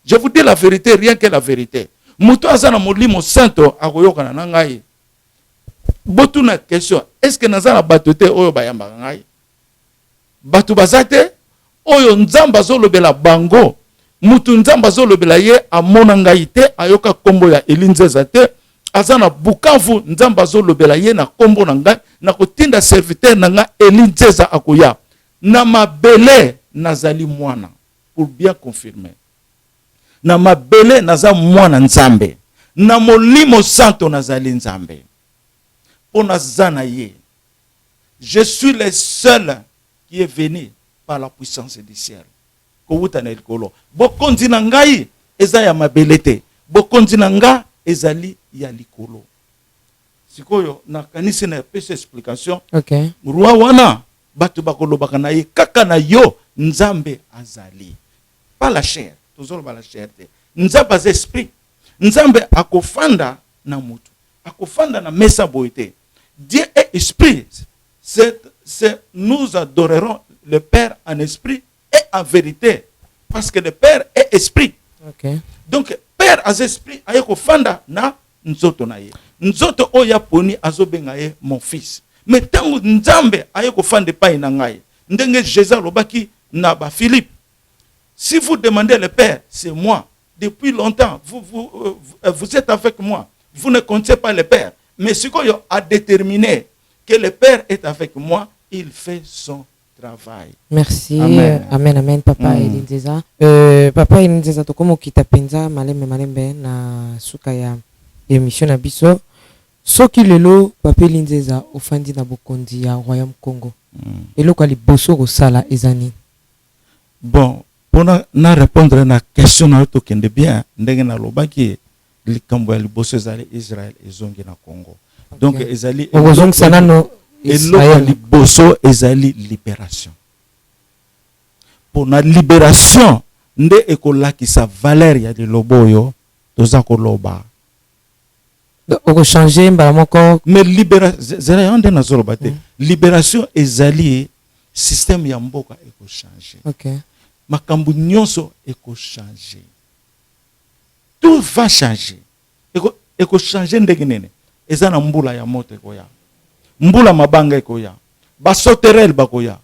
S1: Je vous dis la vérité, rien que la vérité. Muto azana molimo santo akoyoka na ngai. Botuna question, est-ce que nazana batote oyo bayamba ngai? bato bazate oyo nzambe azolobela bango mutu nzambe azolobela ye amona ngai te ayoka kombo ya Elinzeza te aza na Bukavu nzambe azolobela ye na kombo na ngai na kotinda serviteur na ngai Elinzeza akoya na mabele nazali mwana pour bien confirmer na mabele naza mwana nzambe na molimo santo nazali nzambe pona zana ye. Je suis le seul qui est venu par la puissance du ciel. Kouta na likolo. Bokonzi na ngai eza ya mabele te. Bokonzi na nga ezali ya likolo. Sikoyo na kanisi na pesa explication.
S2: Okay.
S1: Roi wana batu bakolobaka na ye kaka na yo nzambe azali. Pas la chair. Tozolo ba la chair te. Nzambe az esprit. Nzambe akofanda na mutu. Akofanda na mesa boite. Dieu est esprit. Nous adorerons le Père en esprit et en vérité. Parce que le Père est esprit.
S2: Okay.
S1: Donc, Père as esprit, ayeko fanda na nzoto na ye. Nzoto oya poni azobenga ye mon fils. Mais tangu nzambe ayeko fande pa ina ngai. Ndenge Jésus lobaki na ba Philippe. Si vous demandez le Père, c'est moi. Depuis longtemps, vous êtes avec moi. Vous ne comptez pas le Père. Mais ce qu'on a déterminé que le Père est avec moi, il fait son travail.
S2: Merci.
S1: Amen.
S2: Amen, amen, Papa Elinzeza. Papa Elinzeza, tokomo kitapenza malembe na suka ya émission na biso. Soki lelo Papa Elinzeza ofandi na bokondi ya Royaume Congo. Eloko ali boso kosala ezani.
S1: Bon, pour na répondre na question na to kende bien, ndenge na lobaki likambo ya liboso ezali Israël ezongi na Congo. Donc ezali
S2: ezongi sana no
S1: Israël liboso ezali libération. Pour na libération nde ekolakisa valeur ya liloboyo toza koloba.
S2: Oko changer mbala moko
S1: mais libération nde nazoloba te. Libération ezali système ya mboka eko changer.
S2: Okay.
S1: Makambu nyonso eko changer. Tout va changer. Eko changer ndenge nene. Eza na mbula ya moto ekoya. Mbula mabanga ekoya. Basoterel bakoya.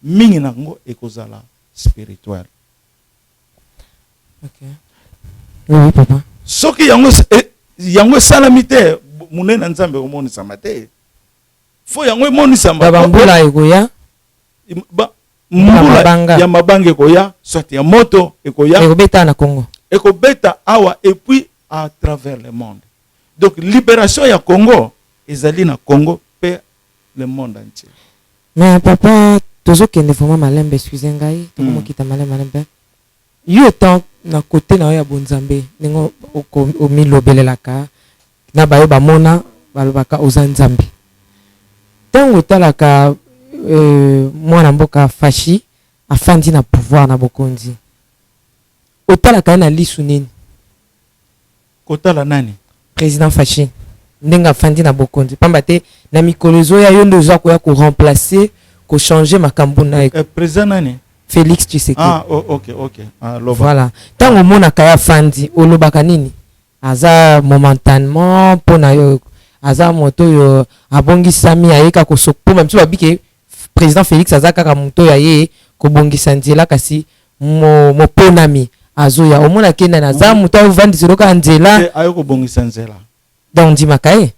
S1: Mingi nango ekozala spirituel.
S2: Okay. Oui, papa.
S1: Soki yango salamite munena nzambe omonisa mate. Fo yango emonisa mate.
S2: Baba mbula ekoya.
S1: Mbula ya mabanga ekoya, soit ya moto ekoya.
S2: Ekobeta na Congo.
S1: Ekobeta awa et puis à travers le monde. Donc libération ya Congo ezali na Congo pe le monde entier.
S2: Mais papa tozo kende vraiment malembe excusez ngai tokomo kita malembe. Yo tant na côté na ya bonzambe ningo o milobelelaka na bayo bamona balobaka ozanzambe. Tango talaka mwana mboka fashi afandi na pouvoir na bokonzi. Otalaka na lisu nini?
S1: Kotala nani?
S2: Président Fachi. Ndenga fandi na bokonzi. Pambate na mikolozo ya yondo za ko ya ko remplacer, ko changer makambo na
S1: président nani?
S2: Félix Tshisekedi.
S1: Ah, OK. Ah,
S2: voilà. Tango mona kaya fandi, olobaka nini? Aza momentanément pona yo aza moto yo abongisa mi ayeka ko sokpo même si babike président Félix aza kaka moto ya ye ko bongisa nzela kasi mo ponami. Azoya omona kenda na za muta vandi ziroka nzela
S1: ayoko bongisa nzela
S2: donc di makaye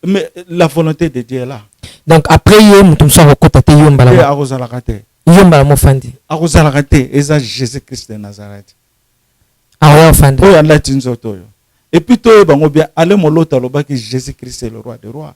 S1: mais la volonté de Dieu est là.
S2: Donc après ye mutu so kokota te yombala
S1: et akozala kate
S2: yombala mo fandi
S1: akozala kate eza Jésus Christ de Nazareth
S2: awa fandi
S1: oya la tinzoto yo et puis to bango bien aller molota lobaki Jésus Christ est le roi des rois.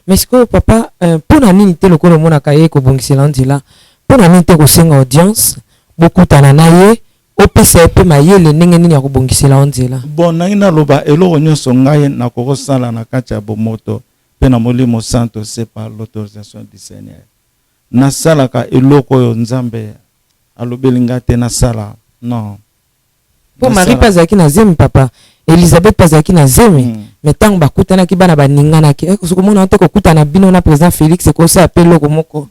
S2: Mais ce que papa pona nini te lokolo mona kaye ko bongisela nzela pona nini te ko senga audience beaucoup tananaye opesa pe mayele ndenge nini ya kobongisela onzela.
S1: Bon nangina loba eloko nyonso ngai na kokosala na kati ya bomoto pe na molimo santo c'est par l'autorisation du Seigneur. Na salaka eloko yo nzambe alobelinga te na sala non.
S2: Po Marie pazaki na zemi papa Elisabeth pazaki na zemi mais tango bakutana ki bana baningana ki sokomona te kokutana bino na président Félix ko sa pe loko moko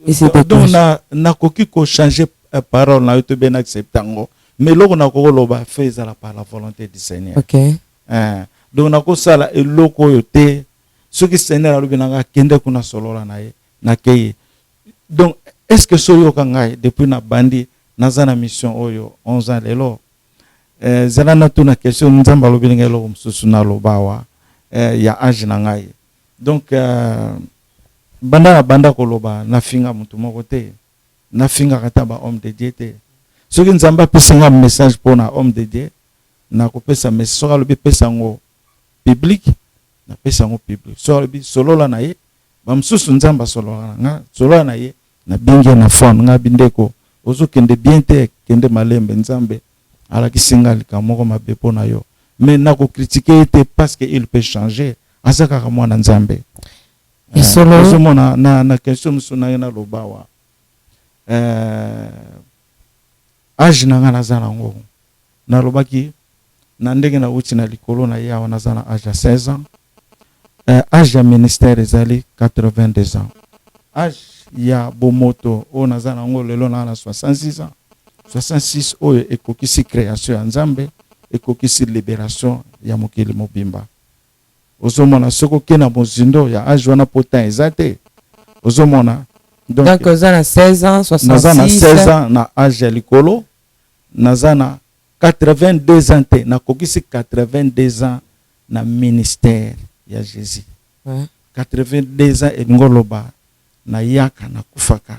S2: et c'était
S1: donc na koki ko changer parole na yote ben acceptango mais loko na kokoloba fait la par la volonté du Seigneur.
S2: OK.
S1: Donc na ko sala eloko yote ce qui Seigneur alobinanga kende kuna solola na ye na keye. Donc est-ce que soyoka ngai depuis na bandi naza na mission oyo 11 ans lelo zala na tuna question nzamba alobi ngai lo msusu na lobawa ya age na ngai donc banda koloba na finga mutu moko te na finga kata ba homme de Dieu te soki nzamba pesinga message pona homme de Dieu na kopesa message soka lobi pesa ngo public na pesa ngo public soka lobi solola na ye ba msusu nzamba solola nga solola na ye na binge na fond nga bindeko ozo kende bien te kende malembe nzambe ala kisinga likamoko mabe pona yo mais na ko critiquer te parce que il peut changer azaka ka mwana nzambe
S2: et solo
S1: ozo mona na question musuna na lobawa age na nga nazana ngo na lobaki na ndenge na uti na likolo na yawa nazana age ya 16 ans age ya ministère ezali 82 ans age ya bomoto o nazana ngo lelo na 66 ans 66 oyo ekokisi création ya nzambe ekokisi libération ya mokili mobimba ozomona soko kena mozindo ya age wana potin ezate ozomona
S2: donc ozana 16 ans 66
S1: nazana 16 ans na age ya likolo nazana 82 ans te nakokisi 82 ans na ministère ya Jésus 82 ans elingoloba na yaka na kufaka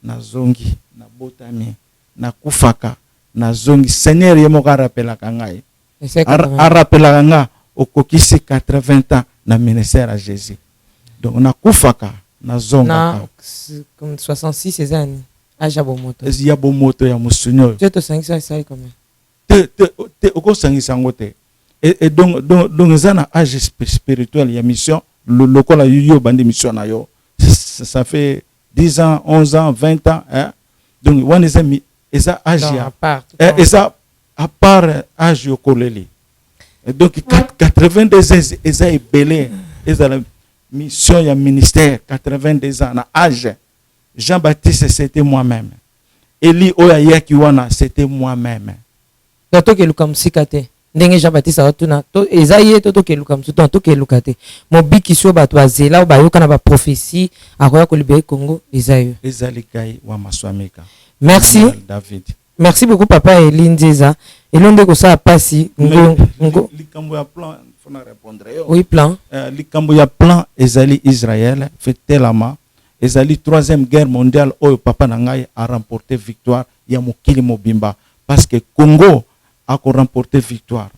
S1: na zongi na botami na kufaka na zongi Seigneur ye moko arapelaka ngai arapelaka nga okokisi 80 ans na ministère ya Jésus donc na kufaka na zonga
S2: comme 66 ezani age
S1: ya bomoto ya musunyo
S2: tu to sangisa sai comme
S1: te okosangisa ngo te et donc ezana age spirituel ya mission lokola yo bandi mission na yo ça fait 10 ans 11 ans 20 ans hein donc one eza age ya eza à part age yo koleli donc 82 ans eza ebele eza la mission ya ministère 82 ans na age Jean-Baptiste c'était moi-même Eli oya yaki wana c'était moi-même
S2: to ke luka musika te ndenge Jean-Baptiste atuna to ezaye to ke luka musu to ke luka te mobiki so bato bazela ba yoka na ba prophétie akoya ko libérer Congo ezayo
S1: ezalikai wa maswameka.
S2: Merci
S1: David.
S2: Merci beaucoup papa Eli Nzeza elonde ko sa pasi ngo
S1: likambo ya plan fona répondre yo.
S2: Oui plan
S1: likambo ya plan ezali Israël fetelama ezali 3e guerre mondiale oyo papa na ngai a remporté victoire ya mokili mobimba parce que Congo a remporté victoire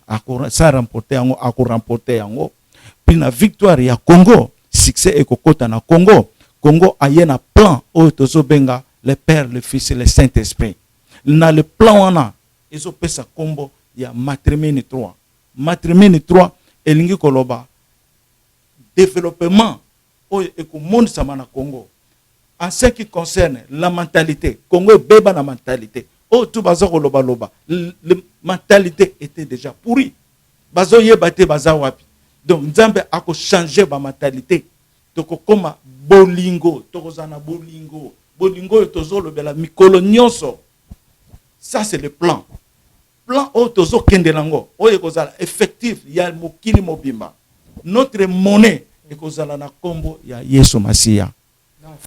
S1: ça remporté yango a remporté yango puis na victoire ya Congo succès ekokota na Congo a yena plan oyo tozo benga le Père le Fils et le Saint-Esprit na le plan wana ezo pesa kombo ya matrimony 3 elingi koloba développement oyo ekomonde sama na Congo en ce qui concerne la mentalité Congo beba na mentalité oh tout baza koloba loba la mentalité était déjà pourrie bazo yebate baza wapi donc nzambe ako changer ba mentalité toko koma bolingo toko zana bolingo tozo lobela mikolo nyonso ça c'est le plan oh tozo kendelango oh ekozala effectif ya mokili mobimba notre monnaie ekozala na kombo ya Yesu Masia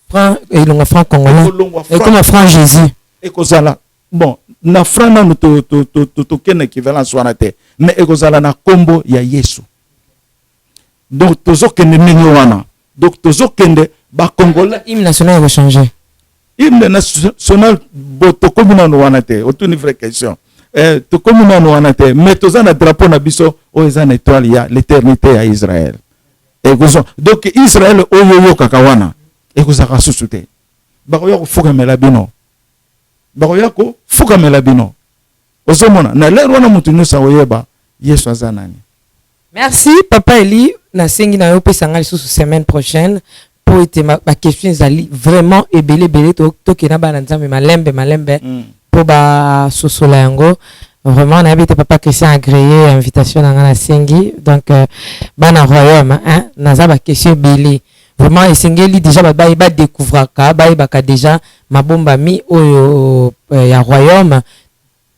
S2: franc et le franc congolais et comme franc Jésus
S1: ekozala bon na franc na to ken équivalence wana te mais ekozala na kombo ya Yesu donc tozo kende nini wana donc tozo kende ba congolais
S2: hymne national va changer
S1: hymne national boto komuna no wana te otuni vraie question to komuna no wana te mais toza na drapeau na biso o eza na étoile ya l'éternité ya Israël donc Israël oyo kaka wana ekozaka susu te bakoya kofukamela bino ozomona na lero wana mutu nyonso oyeba Yesu aza nani.
S2: Merci papa Eli na sengi na yo pesa ngali susu semaine prochaine pour ete ma question ezali vraiment ebele to kena bana nzambe malembe pour ba sosola yango vraiment na bité papa Christian agréé invitation na ngana sengi donc bana royaume hein naza ba question belé vraiment esengeli déjà ba découvrir ka déjà mabomba mi oyo ya royaume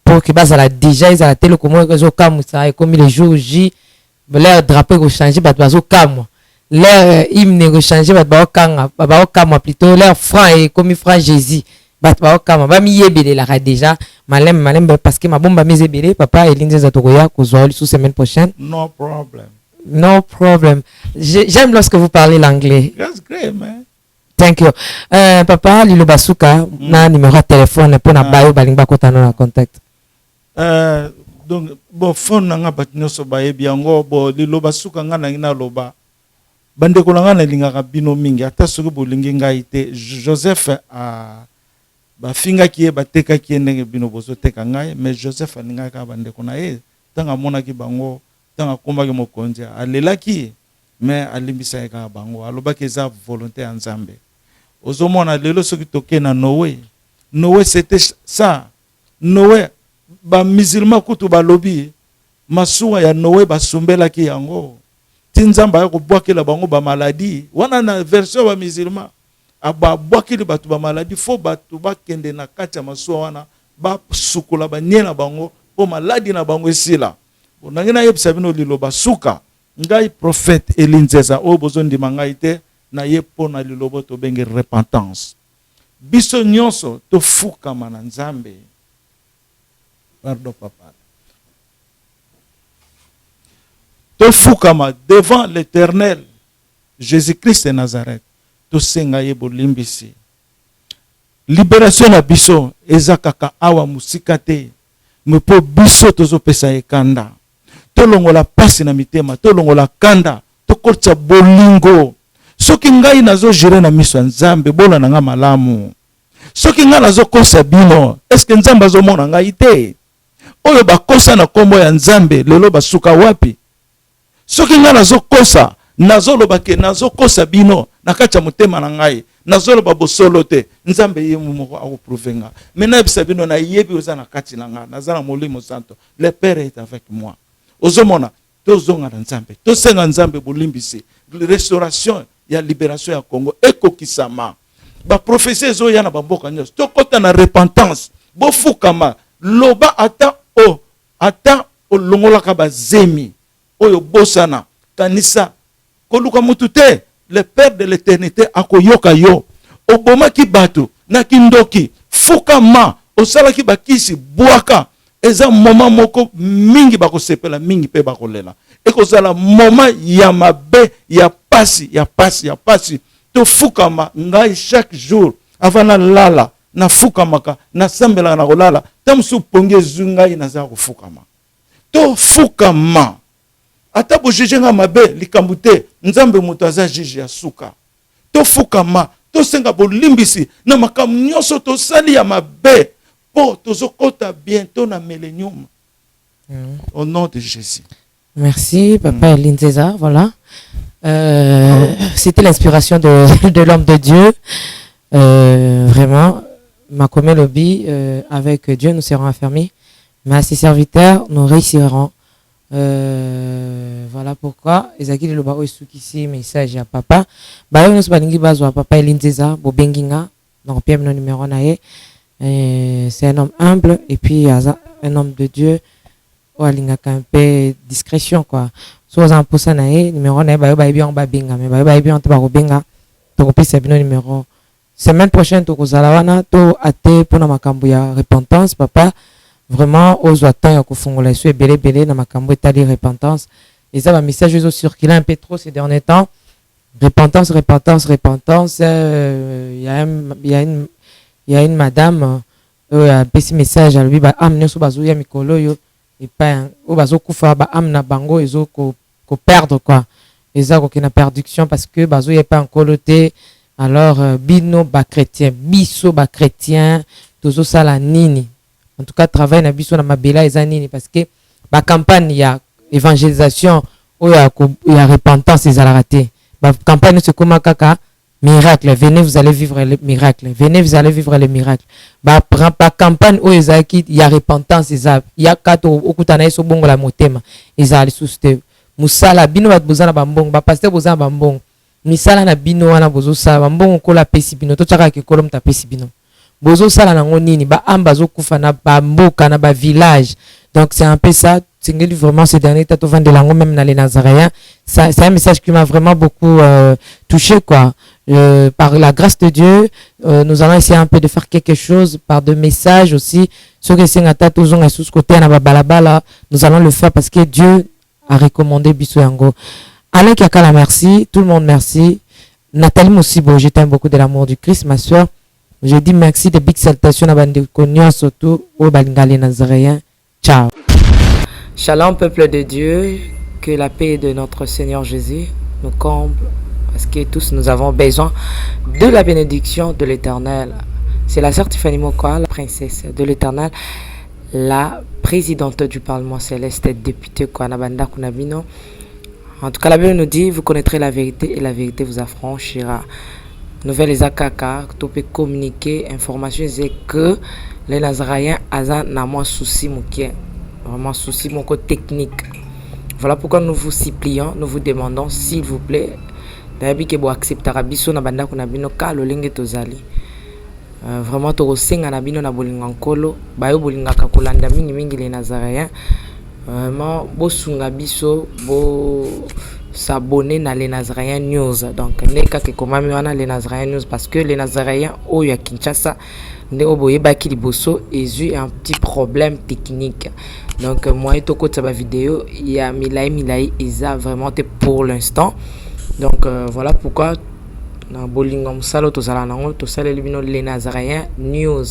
S2: pour que bazala déjà ils a télécommande zo kamusa et comme les jours J leur drapeau ko changer ba bazo kamwa leur hymne rechange ba okama plutôt leur franc et comme franc Jésus ba okama ba mi yebele la déjà malem parce que ma bomba mi zebele papa Eline Zatokoya kozwa sous semaine prochaine.
S1: No problem.
S2: No problem. J'aime lorsque vous parlez l'anglais.
S1: That's great, man.
S2: Thank you. Papa Lilo Basuka na numéro de téléphone pour na bayo balingba kotana na contact.
S1: Donc bon phone nga batino so baye biango bo Lilo Basuka nga na loba. Bande ko nga na linga bino mingi ata soki bolingi ngai te Joseph a ba finga ki ba teka ki ndenge bino bozo teka ngai mais Joseph alinga ka bande ko na ye tanga mona ki bango tanga komba ki mokonzi alelaki mais alimbisa ka bango alobaki za volonté ya Nzambe. Ozomona lelo soki toke na Noé c'était ça. Noé ba musulman kutu ba lobi masuwa ya Noé ba sumbela ki yango tinzamba ya ko bwakela bango ba maladie wana na version ba musulman aba bwakeli batu ba maladie fo batu ba kende na kati ya masuwa wana ba sukula ba nyena bango po maladie na bango esila onangina yebisa bino Lilo Basuka ngai prophète Elinzeza o bozondi mangai te na yepo na lilobo to benge repentance biso nyonso to fukama na Nzambe. Pardon papa. To fukama devant l'Éternel Jésus-Christ de Nazareth to senga ye bolimbisi libération na biso ezakaka awa musika te mepo biso tozo pesa ekanda to longola pasi na mitema to longola kanda to korcha bolingo soki ngai nazo jire na miso Nzambe bola na nga malamu soki ngai nazo kosa bino est-ce que Nzambe azomona ngai te oyo bakosa na kombo ya Nzambe lelo basuka wapi soki ngai nazo kosa nazoloba ke nazo kosa bino na kati ya motema na ngai nazoloba bosolo te Nzambe ye moko akoprouvenga mena bisa bino na yebi oza na kati na nga nazala molimo santo le Père est avec moi ozomona tozonga na Nzambe tosenga Nzambe bolimbisi restauration ya libération ya Congo ekokisama ba prophétie ezo ya na bamboka nyos tokota na repentance bofukama loba ata olongolaka bazemi oyo bosana kanisa koluka mutu te le Père de l'éternité akoyoka yo obomaki bato na kindoki fukama osalaki bakisi bwaka eza moma moko mingi bakosepela mingi pe bakolela ekozala moma ya mabe ya pasi to fukama ngai chaque jour avant na lala na fukamaka na sambela na kolala tamsu ponge zungai na za kufukama to fukama ata bojeje nga mabe likambu te Nzambe mutu aza jiji ya suka to fukama to senga bolimbisi na makambo nyonso tosali ya mabe po tozokota bientôt na millénium. Au nom de Jésus.
S2: Merci papa Eline César, voilà. C'était l'inspiration de l'homme de Dieu. Vraiment, Makome Lobby, avec Dieu nous serons affermis, mais à ses serviteurs nous réussirons. Voilà pourquoi ezaki le baro ici message à papa ba yo nous balingi bazwa papa Eline César bo benginga donc PM no numéro nae c'est un homme humble et puis un homme de Dieu ou alingaka un peu discrétion quoi so za mposa nae numéro nae ba yo ba bien ba benga mais ba yo ba bien to ba ko benga to ko pesa bino numéro semaine prochaine to ko zala wana to ate pona makambo ya repentance papa. Vraiment, aux attentes, il faut qu'on les belé dans ma cambo état repentance. Et ça, un message ils ont circulé un peu trop ces derniers temps. Repentance. Il y a une madame un petit message à lui bah amener sur bazo ya mikolo yo et pas au bazo kufa ba amna bango ezo ko perdre quoi. Et ça qu'on a perdition parce que bazo y pas encore loté. Alors bino ba chrétien, biso ba chrétien, tozo sala nini. En tout cas, travail na biso na mabela ezanini parce que la campagne ya évangélisation ou ya repentance ils a raté. La campagne c'est comme kaka miracle. Venez vous allez vivre le miracle. Venez vous allez vivre le miracle. Ba campagne où ezaki ya repentance ils ya kato okutana eso bongo la motema ils a susté. Musala bino bat bozana bambongo ba pasteur bozana bambongo. Misala na bino wana bozo sa bambongo kola pesi bino to chaka ke kolom ta pesi bino. Bozo sala nango nini ba amba zo kufa na ba mboka na ba village donc c'est un peu ça Tsingeli vraiment ces derniers temps de langue même dans les Nazaréens. C'est un message qui m'a vraiment beaucoup touché quoi. Par la grâce de Dieu, nous allons essayer un peu de faire quelque chose par de messages aussi. Ceux qui sont à tous sous côté na balabala, nous allons le faire parce que Dieu a recommandé Bisso Yango. Alain Kakala, merci. Tout le monde, merci. Nathalie Moussibo, je t'aime beaucoup de l'amour du Christ, ma soeur. Je dis merci de big salutations à Bande Konyo, surtout au Balingalé Nazaréen. Ciao. Shalom, peuple de Dieu. Que la paix de notre Seigneur Jésus nous comble. Parce que tous nous avons besoin de la bénédiction de l'Éternel. C'est la sœur Tiffany Mokoa, la princesse de l'Éternel, la présidente du Parlement céleste, députée Kwanabanda Kunabino. En tout cas, la Bible nous dit, vous connaîtrez la vérité et la vérité vous affranchira. Nouvelle Akaka, tu peux communiquer, information, c'est que les Nazaréens ont moins souci, vraiment souci, mon côté technique. Voilà pourquoi nous vous supplions, nous vous demandons, s'il vous plaît, d'ailleurs, vous accepterez Bisso na banda kunabino ka lolenge tozali. Vraiment to senga na bino na bolinga nkolo, bayo bolinga ka kolanda mingi les Nazaréens. Vraiment bosunga biso bo s'abonner na les Nazaréens News. Donc neka ke komami wana les Nazaréens News parce que les Nazaréens au ya Kinshasa ne oboye baki liboso ezu un petit problème technique. Donc moi et toko taba vidéo il y a milai isa vraiment pour l'instant. Donc voilà pourquoi dans bolinga musalo tozala nango tosala libino les Nazaréens News.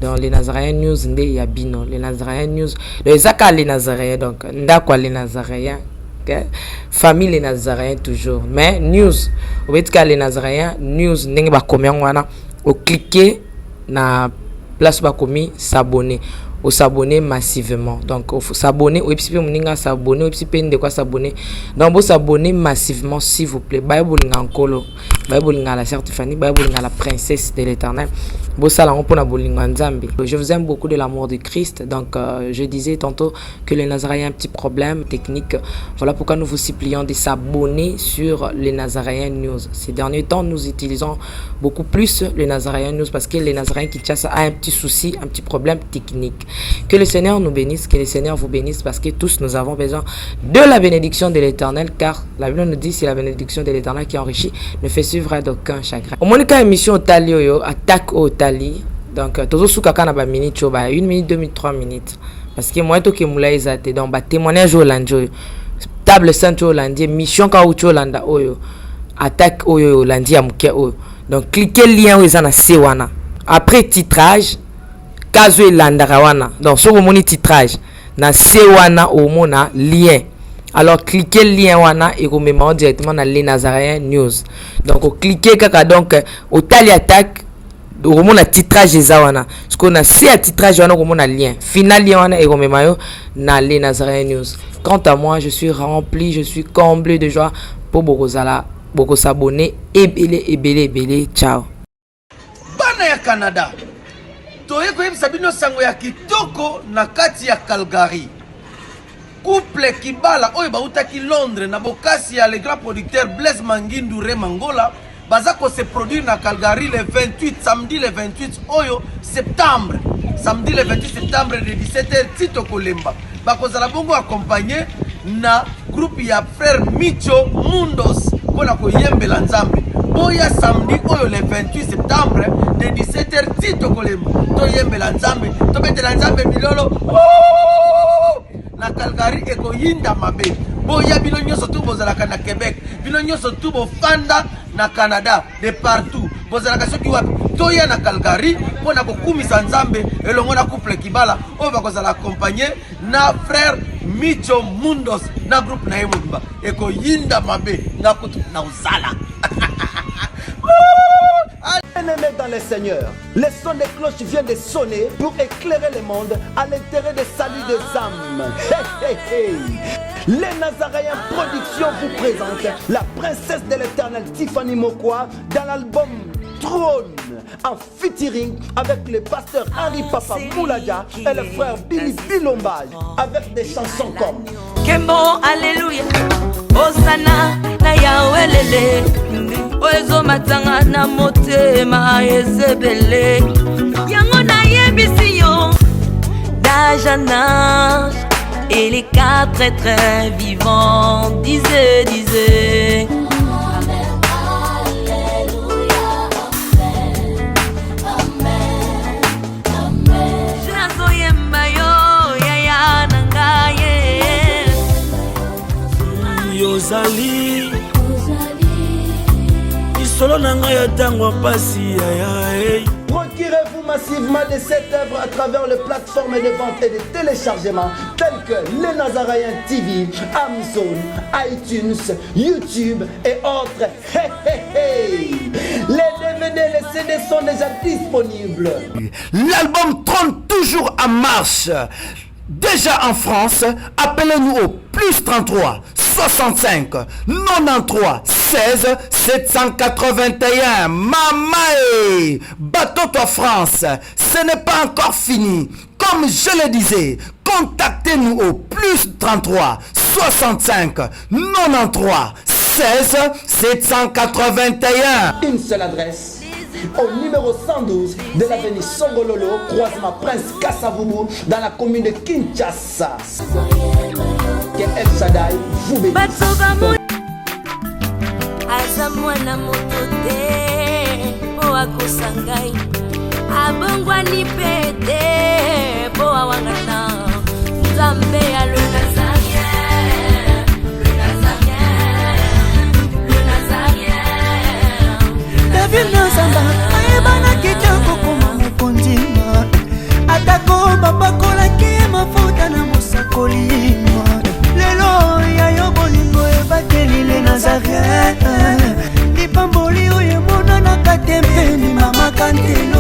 S2: Dans les Nazaréens News ndé ya bino les Nazaréens News les aka les Nazaréens donc ndakwa les Nazaréens okay? Famille les Nazaréens toujours mais news obetika les Nazaréens News ndenge ba komya wana o cliquer na place ba komi s'abonner au s'abonner massivement donc faut s'abonner ou puis moninga s'abonner ou puis de quoi s'abonner donc vous s'abonner massivement s'il vous plaît bible ngakolo bible ngala certifié bible ngala princesse de l'Éternel bo sala on pona bolinga nzambe. Je vous aime beaucoup de l'amour de Christ donc je disais tantôt que les Nazaréens ont un petit problème technique. Voilà pourquoi nous vous supplions de s'abonner sur les Nazaréens News. Ces derniers temps nous utilisons beaucoup plus les Nazaréens News parce que les Nazaréens Kinshasa a un petit souci, un petit problème technique. Que le Seigneur nous bénisse, que le Seigneur vous bénisse parce que tous nous avons besoin de la bénédiction de l'Éternel car la Bible nous dit c'est la bénédiction de l'Éternel qui enrichit ne fait suivre d'aucun chagrin. Au moins émission Tali Oyo attaque au Tali donc toujours sous kakana ba minute cho ba 1 minute 2 minutes 3 minutes parce que moi to ke mula ezate donc ba témoignage au lanjo table sainte au lundi mission ka au landa oyo attaque oyo lundi ya muke oyo donc cliquez lien oyo za na sewana après titrage kazo elandaka wana donc so komoni titrage na sewana omona lien alors cliquez lien wana et komema directement na les Nazaréens News donc cliquez kaka donc au tali attaque omona titrage ezawana parce qu'on a c'est à titrage wana komona lien final lien wana et komema yo na les Nazaréens News. Quant à moi je suis rempli, je suis comblé de joie pour bokozala boko s'abonner ebele ciao
S7: bana ya Canada toye koyebisa bino sango ya kitoko na kati ya Calgary couple kibala oyo bautaki Londres na bokasi ya le grand producteur Blaise Mangindu Remangola baza ko se produire na Calgary le 28 samedi le 28 oyo septembre samedi le 28 septembre de 17h Tito Kolemba bakozala bongo accompagné na groupe ya frère Micho Mundos pona koyembela nzambe boya samedi oyo le 28 septembre de 17h Tito Kolemba toyembela nzambe tobetela nzambe milolo na Calgary ekoyinda mabe boya bino nyoso tu bozalaka na Québec bino nyoso tu bofanda na Canada de partout bozalaka soki wapi toya na Calgary pona kokumisa nzambe elongo na couple kibala oyo bakozala accompagné na frère Micho Mundos na groupe na Emodimba ekoyinda mabe na kutu na uzala.
S12: Bien-aimés dans le Seigneur, le son des cloches vient de sonner pour éclairer le monde à l'intérêt des saluts des âmes. Hey, hey, hey. Les Nazaréens Production vous présente la princesse de l'Éternel Tiffany Mokoa dans l'album Trône en featuring avec le pasteur Henri Papa Mouladia et le frère Billy Bilomba avec des chansons comme
S13: Kembo Alléluia Osana na Yahweh Oezo matanga na motema ezebele Yango na yebisi yo Dajanage et les quatre êtres vivants disaient
S14: Yozali Isolo nanga ya tango pasi ya.
S12: Procurez-vous massivement de cette œuvre à travers les plateformes de vente et de téléchargement telles que Les Nazaréens TV, Amazon, iTunes, YouTube et autres. Hey, hey, hey. Les DVD, les CD sont déjà disponibles.
S15: L'album trône toujours en marche. Déjà en France, appelez-nous au plus 33 65 93 16 781. Mamae, bateau-toi France, ce n'est pas encore fini. Comme je le disais, contactez-nous au plus 33 65 93 16 781.
S12: Une seule adresse. Au numéro 112 de l'avenue Songololo, croisement Prince Kasavubu, dans la commune de Kinshasa. Que El Shaddai vous bénisse.
S13: Azamwana motote po akosangai abongwani pete po awangata Nzambe ya le Nazarien, le Nazarien, le Nazarien.
S16: David Nazamba ayebana kitoko koma mokondima atako babakolaki mafuta na mosakolima lelo yayo bolingo ebateli le Nazarien lipamboli oyo emonanaka tempeni mama kantela